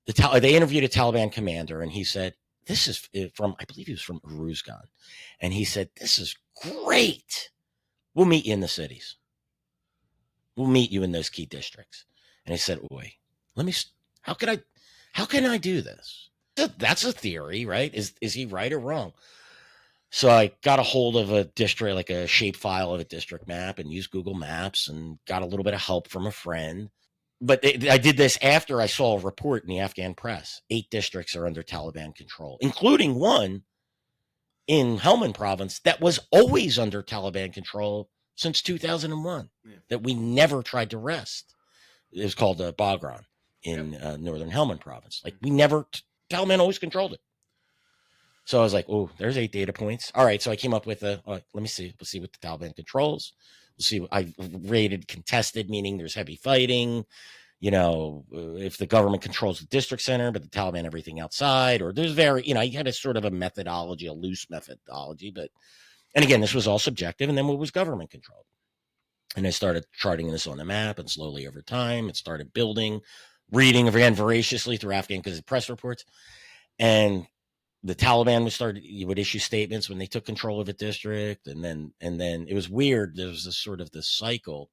they interviewed a Taliban commander, and he said, this is from, I believe he was from Uruzgan. And he said, this is great. We'll meet you in the cities. We'll meet you in those key districts. And he said, boy, how can I do this? That's a theory, right? Is he right or wrong? So I got a hold of a district, like a shape file of a district map, and used Google Maps and got a little bit of help from a friend. But I did this after I saw a report in the Afghan press. 8 districts are under Taliban control, including one in Helmand province that was always under Taliban control since 2001, that we never tried to wrest. It was called Bagram in northern Helmand province. Like, Taliban always controlled it. So I was like, oh, there's 8 data points. All right. So I came up with let me see. We'll see what the Taliban controls. We'll see. I rated contested, meaning there's heavy fighting. If the government controls the district center, but the Taliban everything outside, or there's you had a sort of a methodology, a loose methodology. And again, this was all subjective. And then what was government controlled? And I started charting this on the map, and slowly over time, it started building, reading again voraciously through Afghan press reports. And the Taliban would issue statements when they took control of a district. And then it was weird. There was this cycle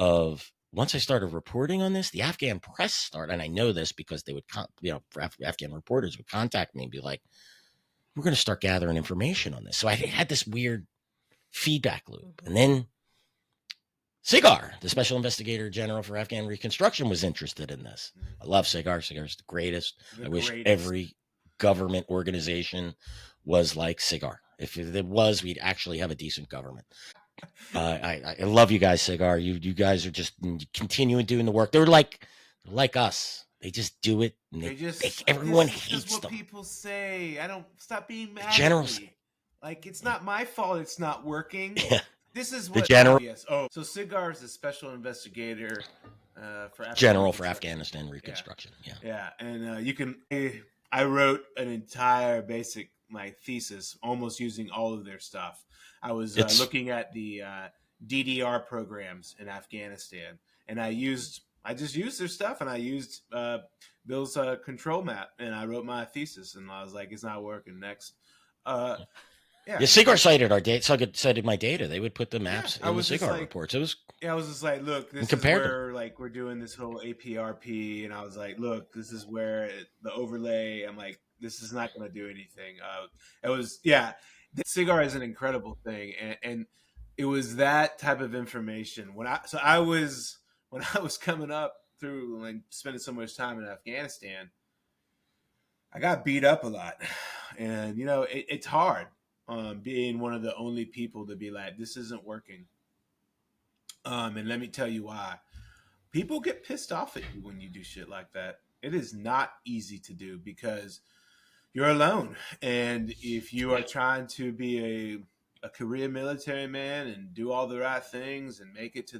of, once I started reporting on this, the Afghan press started, and I know this because they would, Afghan reporters would contact me and be like, we're going to start gathering information on this. So I had this weird feedback loop. And then Sigar, the Special Investigator General for Afghan Reconstruction, was interested in this. I love Sigar. Sigar's the greatest. I wish every government organization was like Sigar. If it was, we'd actually have a decent government. I love you guys, Sigar. You guys are just continuing doing the work. They're like us. They just do it. And everyone hates what them. People say. I don't stop being mad. Generals, like, it's not my fault. It's not working. Yeah. This is the what. general. Yes. Oh, so Sigar is a special investigator for General for Afghanistan Reconstruction. Yeah, and you can. I wrote an entire my thesis, almost using all of their stuff. I was looking at the DDR programs in Afghanistan, and I just used their stuff, and I used Bill's control map, and I wrote my thesis, and I was like, it's not working. Next. Sigar cited our data. Cited my data. They would put the maps in the Sigar reports. It was. Yeah, I was just like, look, this is where we're doing this whole APRP, and I was like, look, this is where the overlay. I'm like, this is not going to do anything. Sigar is an incredible thing, and it was that type of information when I was coming up through and spending so much time in Afghanistan. I got beat up a lot, and it's hard. Being one of the only people to be like, this isn't working. And let me tell you why. People get pissed off at you when you do shit like that. It is not easy to do because you're alone. And if you are trying to be a career military man and do all the right things and make it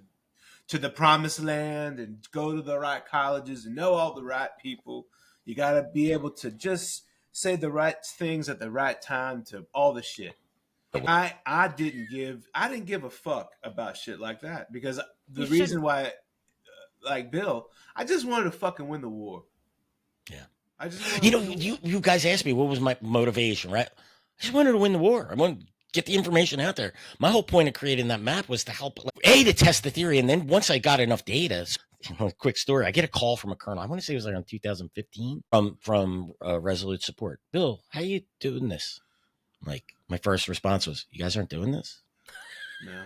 to the promised land and go to the right colleges and know all the right people, you got to be able to just say the right things at the right time to all the shit. I didn't give a fuck about shit like that because the reason why, like Bill, I just wanted to fucking win the war. Yeah. I just you guys asked me what was my motivation, right? I just wanted to win the war. I wanted to get the information out there. My whole point of creating that map was to help, to test the theory. And then once I got enough data, quick story, I get a call from a colonel. I want to say it was around 2015 from Resolute Support. Bill, how you doing this? Like, my first response was, you guys aren't doing this? No.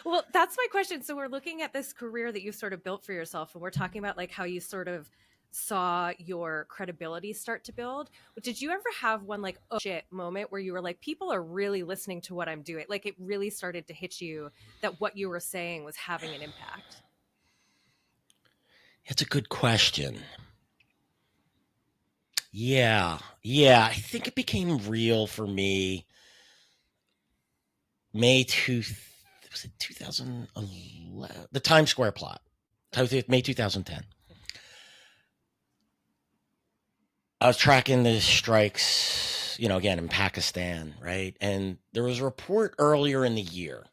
Well, that's my question. So we're looking at this career that you sort of built for yourself, and we're talking about like how you sort of saw your credibility start to build. Did you ever have one like, oh shit moment where you were like, people are really listening to what I'm doing? Like it really started to hit you that what you were saying was having an impact? It's a good question. Yeah. I think it became real for me May 2011, the Times Square plot, May 2010. I was tracking the strikes, again, in Pakistan, right? And there was a report earlier in the year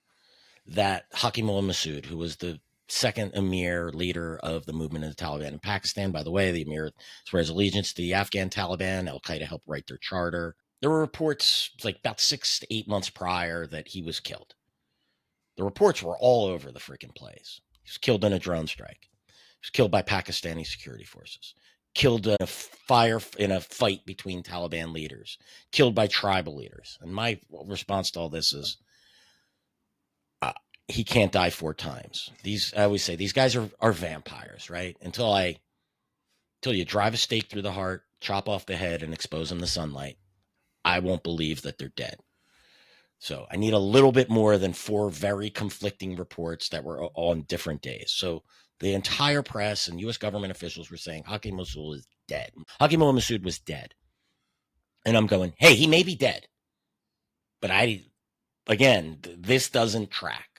that Hakim al-Massoud, who was the second emir leader of the movement of the Taliban in Pakistan, by the way, the emir swears allegiance to the Afghan Taliban. Al-Qaeda helped write their charter. There were reports like about 6 to 8 months prior that he was killed. The reports were all over the freaking place. He was killed in a drone strike. He was killed by Pakistani security forces. Killed in a fight between Taliban leaders. Killed by tribal leaders. And my response to all this is, he can't die 4 times. I always say, these guys are vampires, right? Until you drive a stake through the heart, chop off the head, and expose them to sunlight, I won't believe that they're dead. So I need a little bit more than 4 very conflicting reports that were on different days. So the entire press and U.S. government officials were saying Hakim al-Massoud is dead. Hakim al-Massoud was dead. And I'm going, hey, he may be dead. But this doesn't track.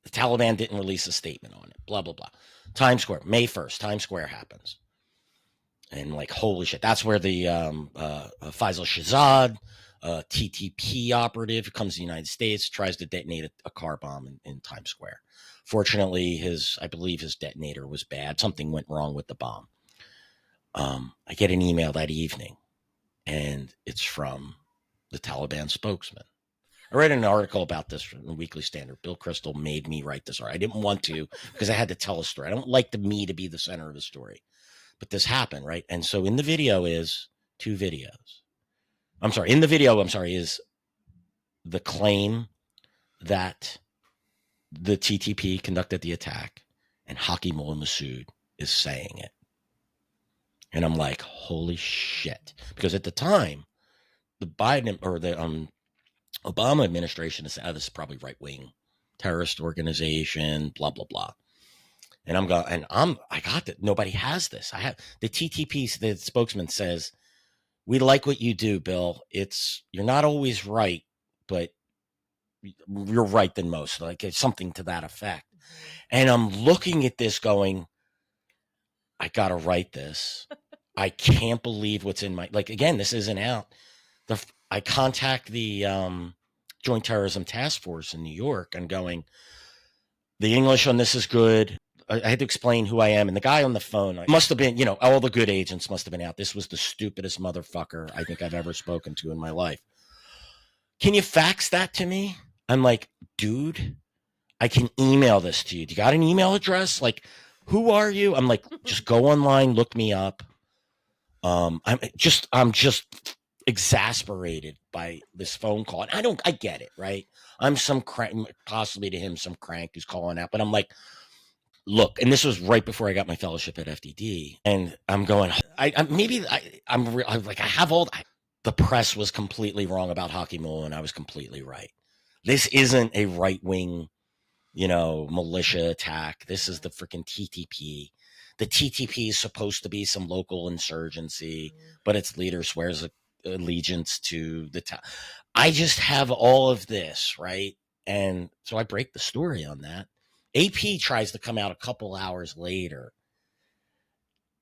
The Taliban didn't release a statement on it. Blah, blah, blah. Times Square, May 1st, Times Square happens. And like, holy shit. That's where the Faisal Shahzad, TTP operative, comes to the United States, tries to detonate a car bomb in Times Square. Fortunately, I believe his detonator was bad. Something went wrong with the bomb. I get an email that evening, and it's from the Taliban spokesman. I read an article about this from the Weekly Standard. Bill Crystal made me write this article. I didn't want to because I had to tell a story. I don't like me to be the center of the story. But this happened, right? And so in the video is 2 videos. In the video, is the claim that the TTP conducted the attack and Hakim al-Massoud is saying it. And I'm like, holy shit. Because at the time, the Biden or the Obama administration is this is probably right-wing terrorist organization, blah, blah, blah. And I got that. Nobody has this. I have the TTP, the spokesman says, we like what you do, Bill. You're not always right, but you're right than most. Like it's something to that effect. And I'm looking at this going, I got to write this. I can't believe what's in again, this isn't out. I contact the Joint Terrorism Task Force in New York and going, the English on this is good. I had to explain who I am. And the guy on the phone must have been, all the good agents must have been out. This was the stupidest motherfucker I think I've ever spoken to in my life. Can you fax that to me? I'm like, dude, I can email this to you. Do you got an email address? Like, who are you? I'm like, just go online, look me up. I'm just exasperated by this phone call. And I get it, right? I'm some crank, possibly to him, some crank who's calling out, but I'm like, look, and this was right before I got my fellowship at FDD, and I'm going, I'm like, I have all, the press was completely wrong about Hakim al, and I was completely right. This isn't a right-wing, militia attack. This is the freaking TTP. The TTP is supposed to be some local insurgency, but its leader swears allegiance to the town. I just have all of this, right? And so I break the story on that. AP tries to come out a couple hours later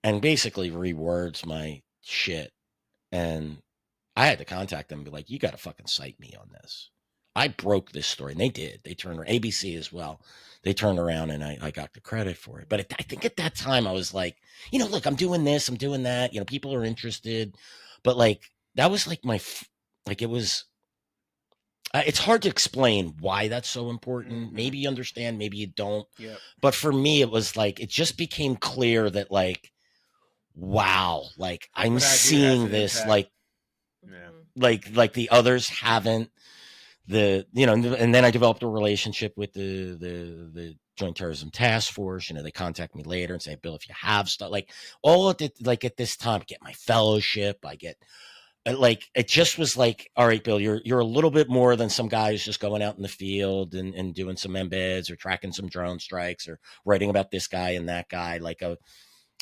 and basically rewords my shit. And I had to contact them and be like, you got to fucking cite me on this. I broke this story. And they did. They turned around. ABC as well. They turned around and I got the credit for it. But I think at that time I was like, look, I'm doing this, I'm doing that. People are interested. But like, that was like like it was. It's hard to explain why that's so important. Mm-hmm. Maybe you understand, maybe you don't. Yep. But for me, it was like it just became clear that like, wow, like I'm What I do has seeing an this impact. Yeah. like the others haven't. And then I developed a relationship with the Joint Terrorism Task Force. They contact me later and say, Bill, if you have stuff like all at at this time, I get my fellowship, I get like it just was like, all right, Bill, you're a little bit more than some guy who's just going out in the field and doing some embeds or tracking some drone strikes or writing about this guy and that guy.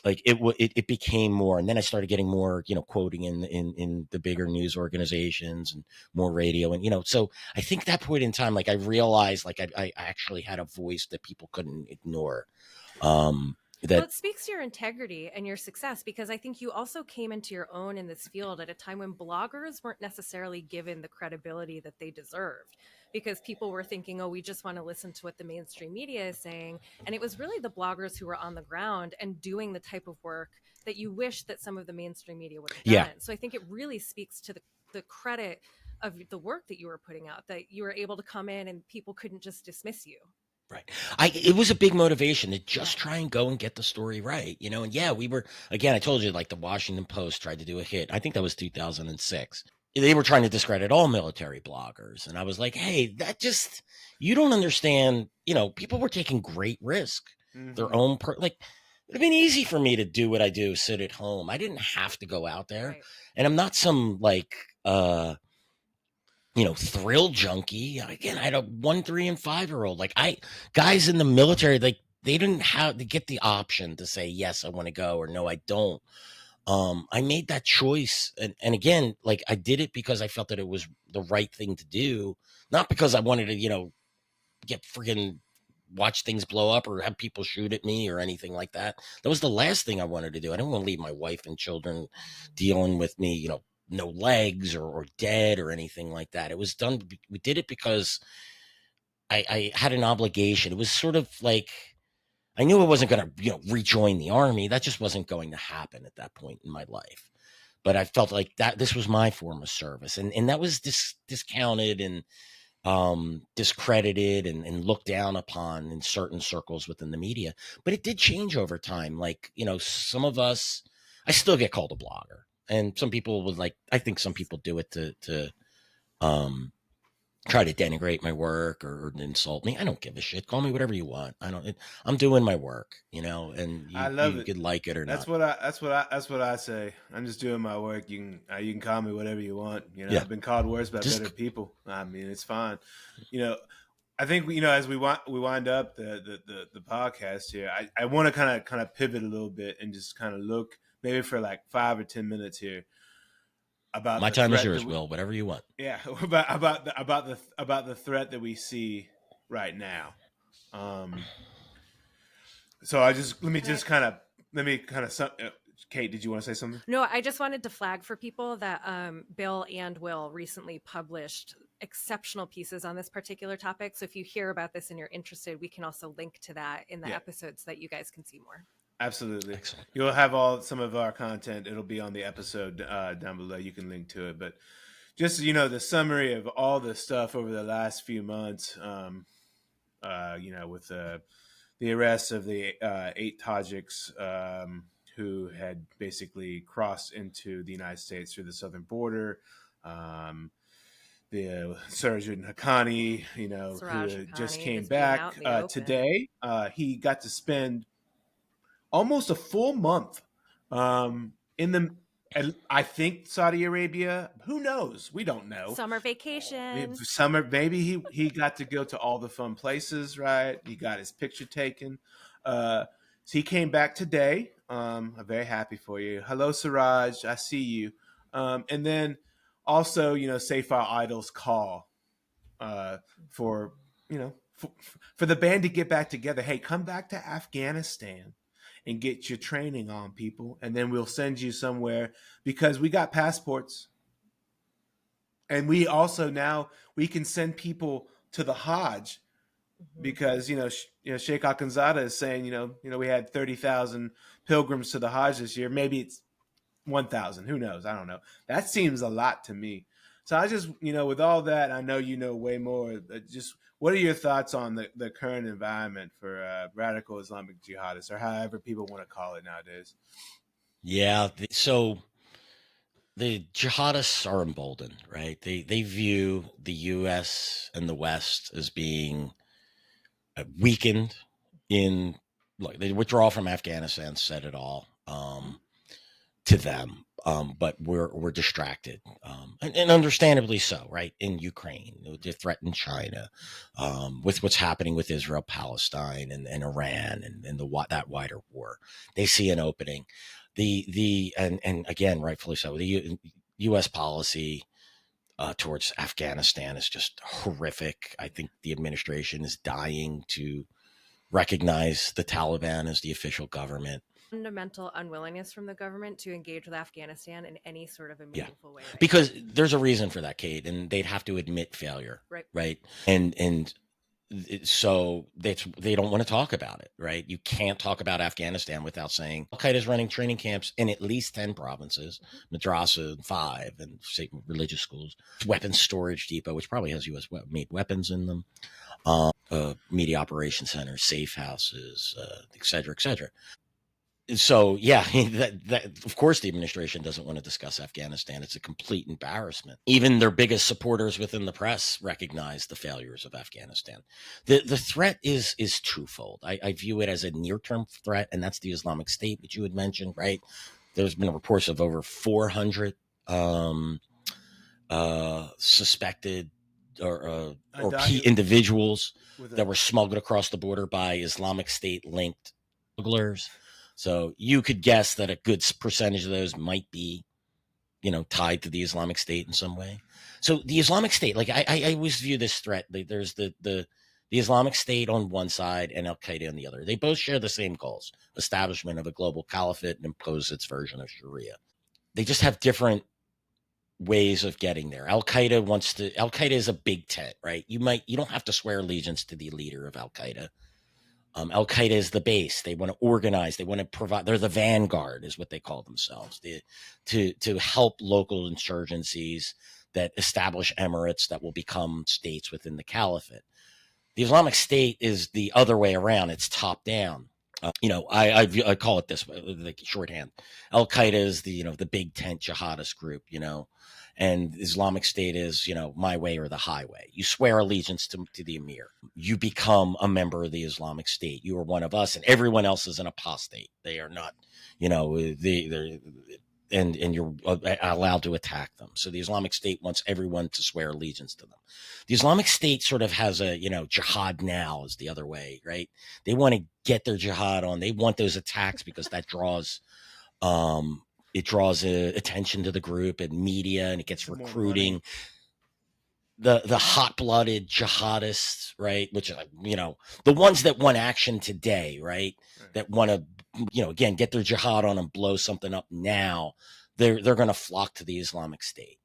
It became more, and then I started getting more, quoting in the bigger news organizations and more radio, and so I think that point in time, like I realized, like I actually had a voice that people couldn't ignore. Well, it speaks to your integrity and your success, because I think you also came into your own in this field at a time when bloggers weren't necessarily given the credibility that they deserved, because people were thinking, oh, we just want to listen to what the mainstream media is saying. And it was really the bloggers who were on the ground and doing the type of work that you wish that some of the mainstream media would have done. Yeah. So I think it really speaks to the credit of the work that you were putting out, that you were able to come in and people couldn't just dismiss you. Right. It was a big motivation to just try and go and get the story right, and we were, again, I told you, like the Washington Post tried to do a hit. I think that was 2006. They were trying to discredit all military bloggers. And I was like, hey, you don't understand, people were taking great risk, their own, it'd have been easy for me to do what I do, sit at home. I didn't have to go out there. Right. And I'm not some thrill junkie. Again, I had a 1, 3, and 5-year-old. Like guys in the military, like they didn't have to get the option to say, yes, I want to go, or no, I don't. I made that choice. And again, like I did it because I felt that it was the right thing to do, not because I wanted to, get friggin' watch things blow up or have people shoot at me or anything like that. That was the last thing I wanted to do. I didn't want to leave my wife and children dealing with me, no legs or dead or anything like that. It was done. We did it because I had an obligation. It was sort of like, I knew I wasn't going to, rejoin the army. That just wasn't going to happen at that point in my life. But I felt like that this was my form of service. And that was discounted and discredited and looked down upon in certain circles within the media. But it did change over time. Like, some of us, I still get called a blogger. And some people would I think some people do it to try to denigrate my work or insult me. I don't give a shit. Call me whatever you want. I'm doing my work, and I love you it. could like it or That's not. That's what I say. I'm just doing my work. You can call me whatever you want. Yeah. I've been called worse by better people. I mean, it's fine. I think as we wind up the podcast here, I want to kind of pivot a little bit and just kind of look maybe for like 5 or 10 minutes here about my time is yours, Will. Whatever you want. Yeah, about the threat that we see right now. So let me kind of. Kate, did you want to say something? No, I just wanted to flag for people that Bill and Will recently published exceptional pieces on this particular topic. So if you hear about this and you're interested, we can also link to that in the episodes so that you guys can see more. Absolutely. Excellent. You'll have some of our content. It'll be on the episode down below. You can link to it. But just, the summary of all the stuff over the last few months, with the arrest of the 8 Tajiks who had basically crossed into the United States through the southern border. The Surgeon Haqqani, who just came back today. He got to spend almost a full month in the, I think, Saudi Arabia. Who knows? We don't know. Summer vacation. Maybe he got to go to all the fun places, right? He got his picture taken. So he came back today. I'm very happy for you. Hello, Siraj. I see you. And then also, Safe Our Idol's call for the band to get back together. Hey, come back to Afghanistan and get your training on, people, and then we'll send you somewhere, because we got passports, and we also now we can send people to the Hajj, because Sheikh Akhundzada is saying we had 30,000 pilgrims to the Hajj this year. Maybe it's 1,000. Who knows? I don't know. That seems a lot to me. So I just, with all that, I know you know way more. Just what are your thoughts on the current environment for radical Islamic jihadists, or however people want to call it nowadays? Yeah. So the jihadists are emboldened, right? They view the U.S. and the West as being weakened in, like, the withdrawal from Afghanistan said it all. To them. But we're distracted, and understandably so, right? In Ukraine, the threat in China, with what's happening with Israel, Palestine, and Iran, and that wider war, they see an opening. And again, rightfully so. The U.S. policy towards Afghanistan is just horrific. I think the administration is dying to recognize the Taliban as the official government. Fundamental unwillingness from the government to engage with Afghanistan in any sort of a meaningful way. Right? Because there's a reason for that, Kate, and they'd have to admit failure, right? And so they don't want to talk about it, right? You can't talk about Afghanistan without saying Al Qaeda is running training camps in at least 10 provinces, madrasa 5, and religious schools, weapons storage depot, which probably has U.S. made weapons in them, media operations centers, safe houses, et cetera, et cetera. So yeah, that of course the administration doesn't want to discuss Afghanistan. It's a complete embarrassment. Even their biggest supporters within the press recognize the failures of Afghanistan. The threat is twofold. I view it as a near-term threat, and that's the Islamic State, which you had mentioned, right? There's been reports of over 400 suspected or individuals that were smuggled across the border by Islamic State linked smugglers. So you could guess that a good percentage of those might be, tied to the Islamic State in some way. So the Islamic State, like I always view this threat. There's the Islamic State on one side and Al Qaeda on the other. They both share the same goals: establishment of a global caliphate and impose its version of Sharia. They just have different ways of getting there. Al Qaeda is a big tent, right? You don't have to swear allegiance to the leader of Al Qaeda. Al Qaeda is the base. They want to organize. They want to provide. They're the vanguard, is what they call themselves. To help local insurgencies that establish emirates that will become states within the caliphate. The Islamic State is the other way around. It's top down. I call it this way, the shorthand. Al Qaeda is the big tent jihadist group, and Islamic State is, my way or the highway. You swear allegiance to the emir. You become a member of the Islamic State. You are one of us, and everyone else is an apostate. They are not, and you're allowed to attack them. So the Islamic State wants everyone to swear allegiance to them. The Islamic State sort of has a, jihad now is the other way, right? They want to get their jihad on. They want those attacks because that draws attention to the group and media, and it gets recruiting. The hot-blooded jihadists, right? Which are, the ones that want action today, right? That want to, again, get their jihad on and blow something up now. They're going to flock to the Islamic State.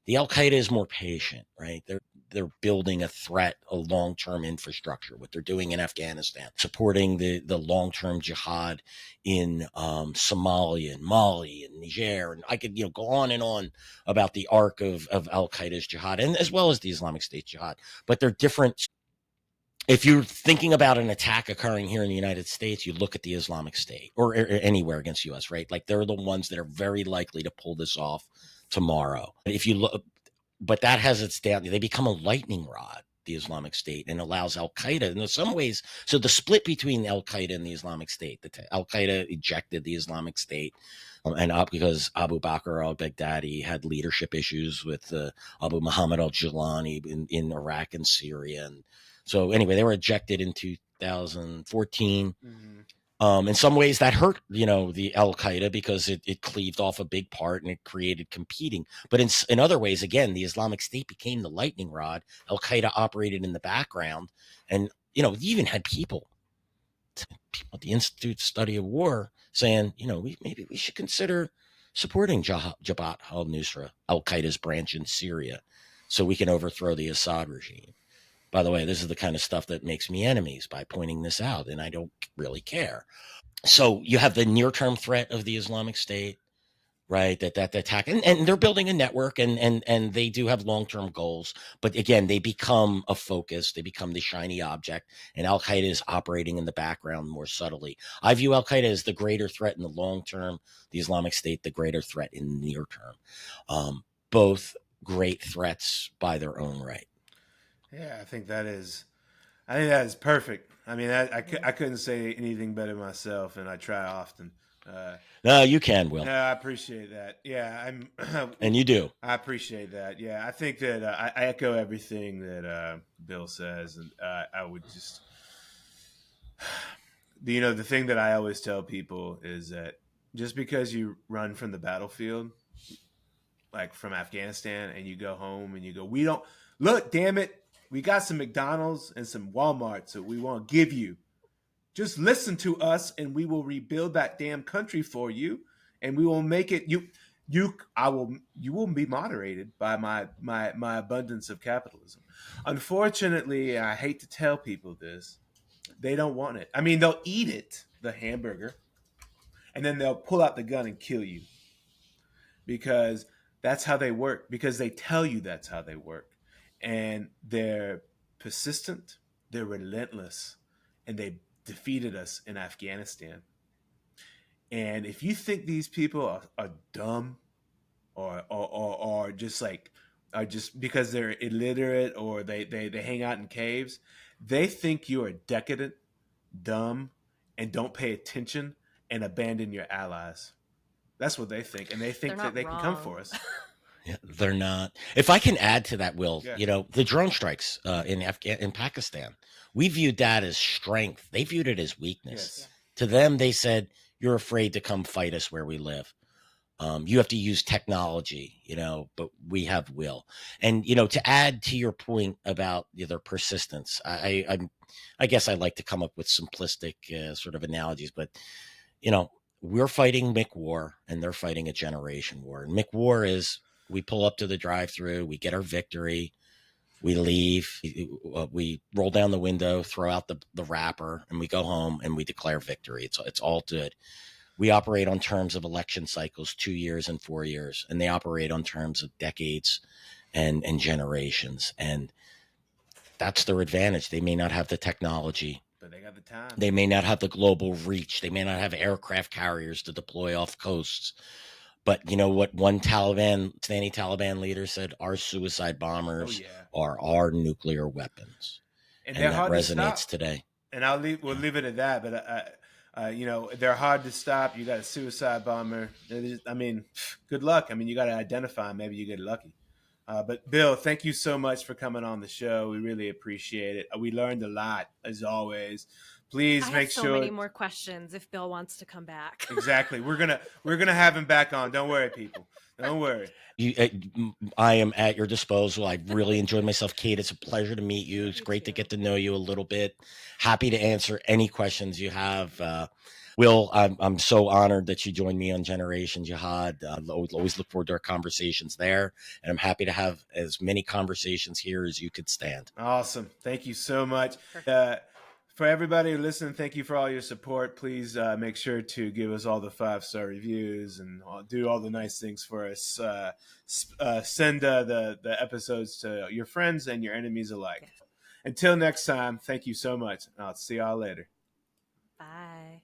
The Al Qaeda is more patient, right? They're building a long-term infrastructure. What they're doing in Afghanistan, supporting the long-term jihad in Somalia and Mali and Niger, and I could go on and on about the arc of Al Qaeda's jihad, and as well as the Islamic State jihad. But they're different. If you're thinking about an attack occurring here in the United States, you look at the Islamic State or anywhere against U.S., right? Like they're the ones that are very likely to pull this off tomorrow. If you look, but that has its down. They become a lightning rod, the Islamic State, and allows Al Qaeda. And in some ways, so the split between Al Qaeda and the Islamic State, Al Qaeda ejected the Islamic State, because Abu Bakr al-Baghdadi had leadership issues with Abu Muhammad al-Jilani in Iraq and Syria, and so anyway, they were ejected in 2014. Mm-hmm. In some ways that hurt, the Al Qaeda because it cleaved off a big part and it created competing. But in other ways, again, the Islamic State became the lightning rod. Al Qaeda operated in the background, and you even had people at the Institute of Study of War saying, maybe we should consider supporting Jabhat al-Nusra, Al Qaeda's branch in Syria, so we can overthrow the Assad regime. By the way, this is the kind of stuff that makes me enemies by pointing this out, and I don't really care. So you have the near-term threat of the Islamic State, right? That attack, and they're building a network, and they do have long-term goals. But again, they become a focus. They become the shiny object, and Al Qaeda is operating in the background more subtly. I view Al Qaeda as the greater threat in the long term, the Islamic State the greater threat in the near term. Both great threats by their own right. Yeah, I think that is perfect. I mean, I couldn't say anything better myself, and I try often. No, you can, Will, No, I appreciate that. Yeah, and you do. I appreciate that. Yeah, I think that I echo everything that Bill says, and I would just, the thing that I always tell people is that just because you run from the battlefield, like from Afghanistan, and you go home and you go, we don't look, damn it, we got some McDonald's and some Walmarts that we want to give you. Just listen to us, and we will rebuild that damn country for you, and we will make it. You will be moderated by my abundance of capitalism. Unfortunately, I hate to tell people this, they don't want it. I mean, they'll eat it, the hamburger, and then they'll pull out the gun and kill you because that's how they work. Because they tell you that's how they work, and they're persistent, they're relentless, and they defeated us in Afghanistan. And if you think these people are dumb or just like are just because they're illiterate or they hang out in caves, they think you are decadent, dumb, and don't pay attention and abandon your allies. That's what they think, and they think that they can come for us. Yeah, they're not. If I can add to that, Will, Yeah. the drone strikes in Pakistan, we viewed that as strength. They viewed it as weakness. Yes. To them, they said, "You're afraid to come fight us where we live. You have to use technology, but we have will." And to add to your point about their persistence, I guess I like to come up with simplistic sort of analogies, but we're fighting Mick War and they're fighting a generation war. And Mick War is we pull up to the drive-through, we get our victory, we leave, we roll down the window, throw out the wrapper, and we go home and we declare victory. It's all good. We operate on terms of election cycles, 2 years and 4 years, and they operate on terms of decades and generations. And that's their advantage. They may not have the technology, But they got the time. they may not have the global reach. They may not have aircraft carriers to deploy off coasts. But you know what? One Pakistani Taliban leader said, "Our suicide bombers are our nuclear weapons," and that resonates today. And we'll leave it at that. But they're hard to stop. You got a suicide bomber. I mean, good luck. I mean, you got to identify them. Maybe you get lucky. But Bill, thank you so much for coming on the show. We really appreciate it. We learned a lot as always. Please make sure. I have so many more questions if Bill wants to come back. Exactly. We're gonna have him back on. Don't worry, people. Don't worry. I am at your disposal. I really enjoyed myself, Kate. It's a pleasure to meet you. It's great to get to know you a little bit. Happy to answer any questions you have. Will, I'm so honored that you joined me on Generation Jihad. Always look forward to our conversations there, and I'm happy to have as many conversations here as you could stand. Awesome. Thank you so much. For everybody listening, thank you for all your support. Please make sure to give us all the 5-star reviews and do all the nice things for us. Send the episodes to your friends and your enemies alike. Until next time, thank you so much. I'll see y'all later. Bye.